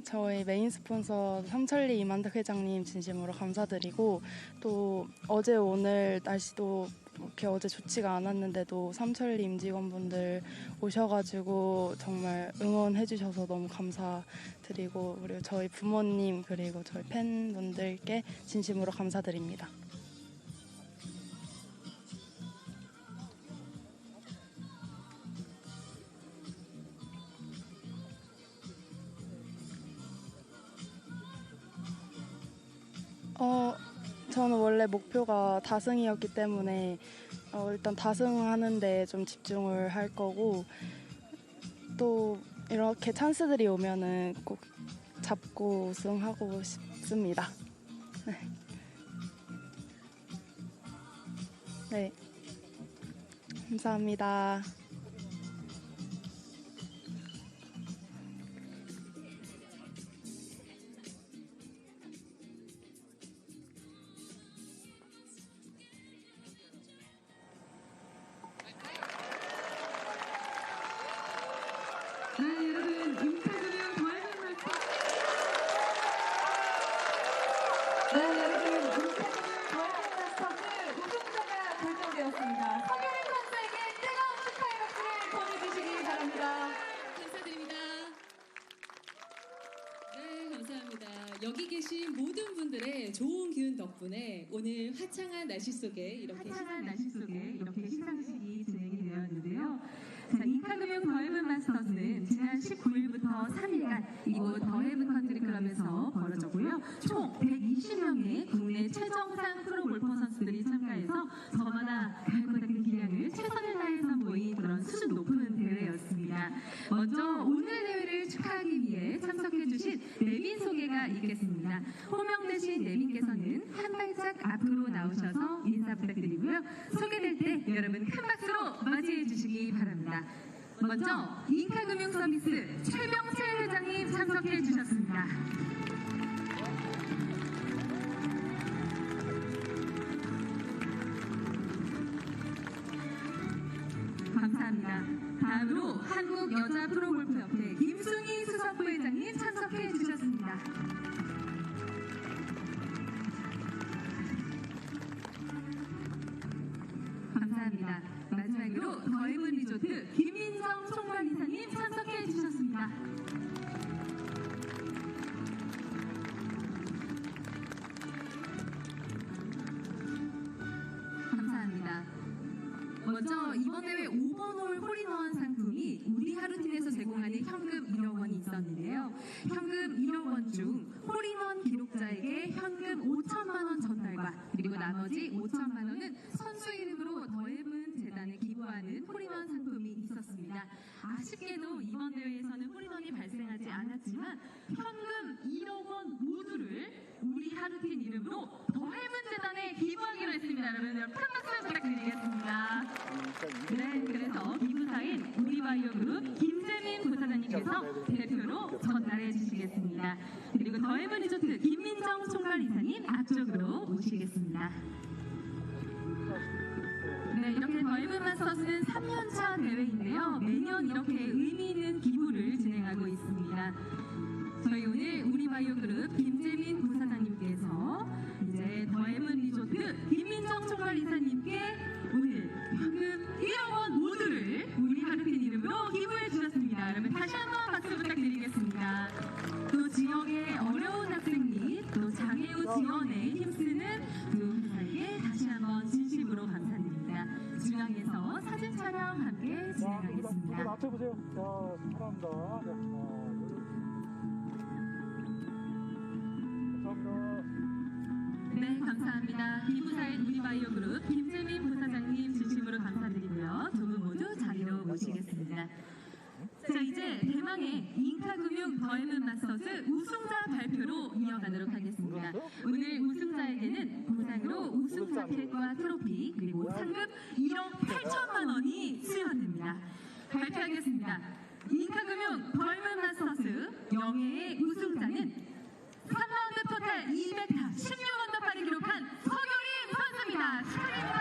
저희 메인 스폰서 삼천리 이만덕 회장님 진심으로 감사드리고 또 어제 오늘 날씨도 이렇게 어제 좋지가 않았는데도 삼천리 임직원분들 오셔가지고 정말 응원해 주셔서 너무 감사드리고 그리고 저희 부모님 그리고 저희 팬분들께 진심으로 감사드립니다. 저는 원래 목표가 다승이었기 때문에 일단 다승하는데 좀 집중을 할 거고 또 이렇게 찬스들이 오면은 꼭 잡고 우승하고 싶습니다. 네. 네. 감사합니다. 네, 여러분 인카금융 더해면 마스터. 네, 여러분 인카금융 더해면 마스터즈 우승자가 결정되었습니다. 서경인 선수에게 뜨거운 축하의 박수를 보내주시기 바랍니다. 감사드립니다. 네, 감사합니다. 여기 계신 모든 분들의 좋은 기운 덕분에 오늘 화창한 날씨 속에 이렇게 시상식이 진행이 되었는데요. 자, 인카금융 더해븐 마스터즈는 지난 19일부터 3일간 이곳 더해븐 컨트리 클럽에서 벌어졌고요. 총 120명의 국내 최정상 프로 골퍼 선수들이 참가해서 저마다 갈고 닦은 기량을 최선을 다해서 모인 그런 수준 높은 대회였습니다. 먼저 오늘 대회를 축하하기 위해 참석해주신 내빈 소개가 있겠습니다. 호명되신 내빈께서는 한 발짝 앞으로 나오셔서 인사 부탁드리고요. 소개될 때 여러분 큰 박수로 맞이해 주시기 바랍니다. 먼저 인카금융 서비스 최병채 회장님 참석해 주셨습니다. 감사합니다. 다음으로 한국여자프로골프협회 김승희 수석부회장님 참석해 주셨습니다. 더해븐 리조트 김민정 총괄이사님 참석해 주셨습니다. 감사합니다. 먼저 이번 대회 5번 홀 홀인원 상품이 우리 하루팀에서 제공하는 현금 1억 원이 있었는데요. 현금 1억 원 중 홀인원 기록자에게 현금 5천만 원 전달과 그리고 나머지 5천만 원은 선수 이름으로 더해븐 재단에 기부하는 홀인원 상품이 있었습니다. 아쉽게도 이번 대회에서는 홀인원이 발생하지 않았지만 현금 1억 원 모두를 우리 하루팀 이름으로 더해븐 재단에 기부하기로 했습니다. 여러분 큰 박수 부탁드리겠습니다. 네, 그래서 기부사인 우리바이오그룹 김재민 부사장님께서 대표로 전달해 주시겠습니다. 그리고 더해븐 리조트 김민정 총괄이사님 앞쪽으로 오시겠습니다. 네, 이렇게 더해븐 마스터스는 3년차 대회인데요. 매년 이렇게 의미 있는 기부를 진행하고 있습니다. 저희 오늘 우리바이오그룹 김재민 부사장님께서 이제 더해븐 리조트 김민정 총괄이사님께 오늘 현금 1억 원 모두를 우리 하루팀 이름으로 기부해 주셨습니다. 여러분 다시 한번 박수 부탁드리겠습니다. 또 지역의 어려운 학생 및 또 장애우 지원에 힘쓰는 두 회사에게 다시 한번 진심으로 감사드립니다. 중앙에서 사진 촬영 함께 진행하겠습니다. 맞춰보세요. 자, 사랑합니다. 감사합니다. 네, 감사합니다. 기부사인 우리바이오그룹 김재민 부사장님 진심으로 감사드리고요. 두 분 모두 자리로 모시겠습니다. 자, 이제 대망의 인카금융 더해븐 마스터즈 우승자 발표로 이어가도록 하겠습니다. 오늘 우승자에게는 보상으로 우승 자켓과 트로피 그리고 상금 1억 8천만 원이 수여됩니다. 발표하겠습니다. 인카금융 더해븐 마스터즈 영예의 우승자는 3라운드 토탈 200타 16언더파를 기록한 서교림 선수입니다. 축하드립니다.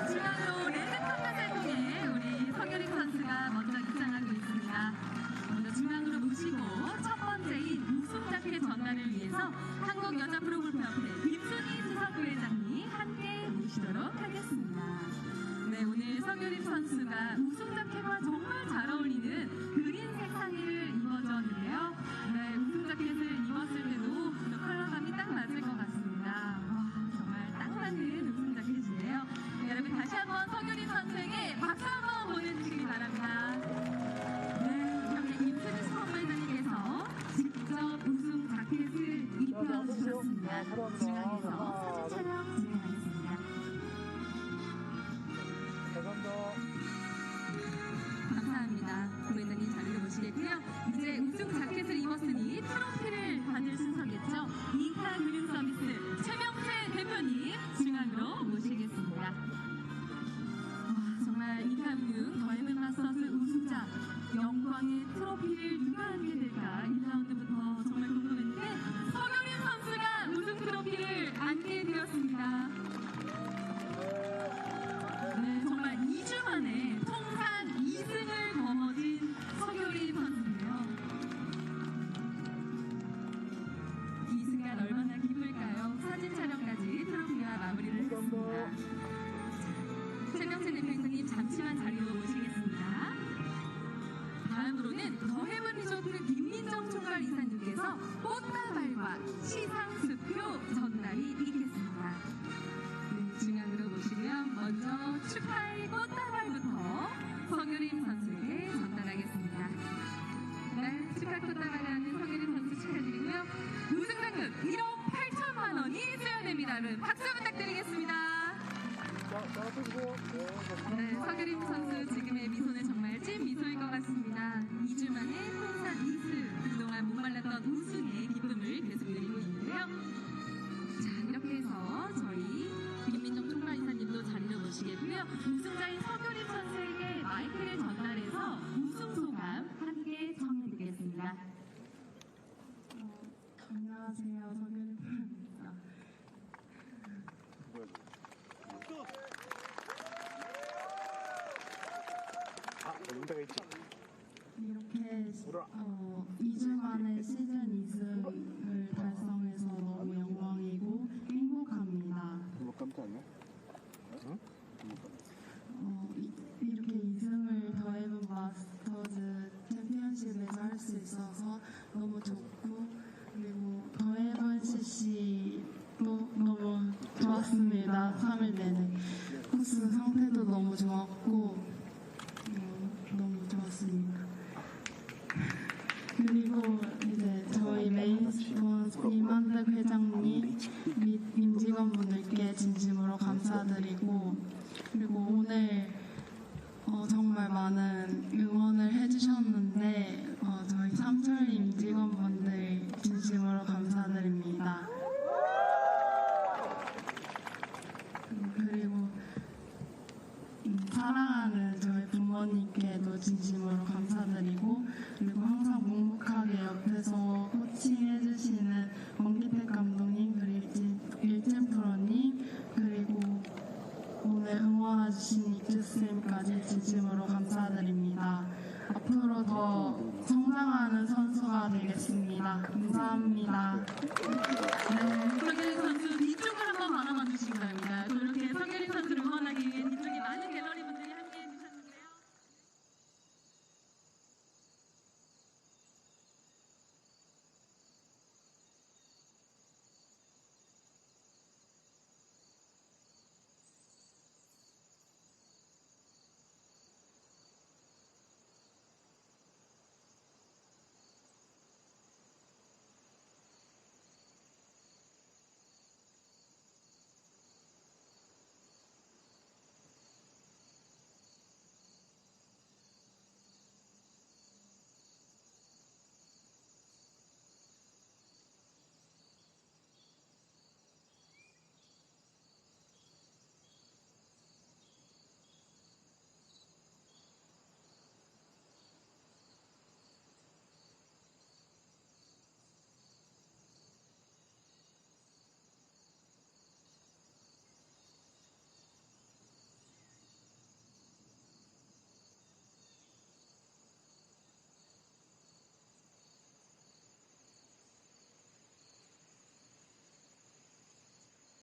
중앙으로 레드컵 나살공에 우리 서교림 선수가 먼저 입장하고 있습니다. 먼저 중앙으로 모시고 첫 번째인 우승 자켓 전달을 위해서 한국여자프로골프협회 김순희 수석부회장님 함께 모시도록 하겠습니다. 네, 오늘 서교림 선수가 우승 자켓과 정말 잘 어울리는 그린색 상의를 입어줬는데요. 네, 우승 자켓을 입었을 때도 컬러감이 딱 맞을 것 같습니다. 와, 정말 딱 맞는 우승 자켓인데요. 네, 여러분 다시 한번 서교림 선수에게 박수 한번 보내주시기 바랍니다. 네, 이렇게 김순희 수석부회장님께서 직접 우승 자켓을 입혀주셨습니다. 중앙에서 사진 촬영 진행하겠습니다. 감사합니다. 부회장님 자리로 모시겠고요. 이제 우승 자켓을 입었으니 트로피를 받을 순서겠죠. 인카 금융 서비스 최명태 대표님 중앙으로 모시겠습니다. 와, 정말 인카 금융 더해븐 마스터스 우승자 영광의 트로피를 누가 안게 될까 1라운드부터 정말 궁금했는데 서교림 선수가 우승 트로피를 안게 되었습니다. 네, 정말 2주 만에 통산 2승을 거머쥔 서교림 선수인데요. 이 순간 얼마나 기쁠까요? 사진 촬영까지 트로피와 마무리를 했습니다. 최명채 대표님 잠시만 자리로 모시겠습니다. 다음으로는 더해븐 리조트 김민정 총괄이사님께서 꽃다발과 시상수표 전달이 있겠습니다. 중앙으로 모시고요. 먼저 축하의 꽃다발부터 서교림 선수에게 전달하겠습니다. 네, 축하 꽃다발을 하는 서교림 선수 축하드리고요. 우승 상금 1억 8천만 원이 수여됩니다. 여러분 박수 부탁드리겠습니다. 네, 서교림 선수 지금의 미소는 정말 찐 미소일 것 같습니다. 2주 만에 통산 2승, 그동안 목말랐던 우승의 기쁨을 계속드리고 있는데요. 자, 이렇게 해서 저희 김민정 총괄이사님도 자리를 모시겠고요. 우승자인 서교림 선수에게 마이크를 전달해서 우승 소감 함께 청해드리겠습니다. 안녕하세요. 서교림입니다. 문제가 있지. 이렇게 2주 만에 시즌 2승을 달성해서 너무 영광이고 행복합니다. 깜짝 아니야? 응? 좋았습니다. 3일 내내. 코스 상태도 너무 좋았고 너무 좋았습니다. 그리고 이제 저희 메인 스폰서 이만득 회장님 및 임직원분들께 진심으로 감사드리고 그리고 오늘 정말 많은 응원을 해주셨는데 저희 삼천리 임직원분들 진심으로 감사드립니다. 그리고 사랑하는 저희 부모님께도 진심으로 감사드리고 그리고 항상 묵묵하게 옆에서 코칭해주시는 원기택 감독님 그리고 일진 프로님 그리고 오늘 응원해주신 입주쌤까지 진심으로 감사드립니다. 앞으로 더 성장하는 선수가 되겠습니다. 감사합니다.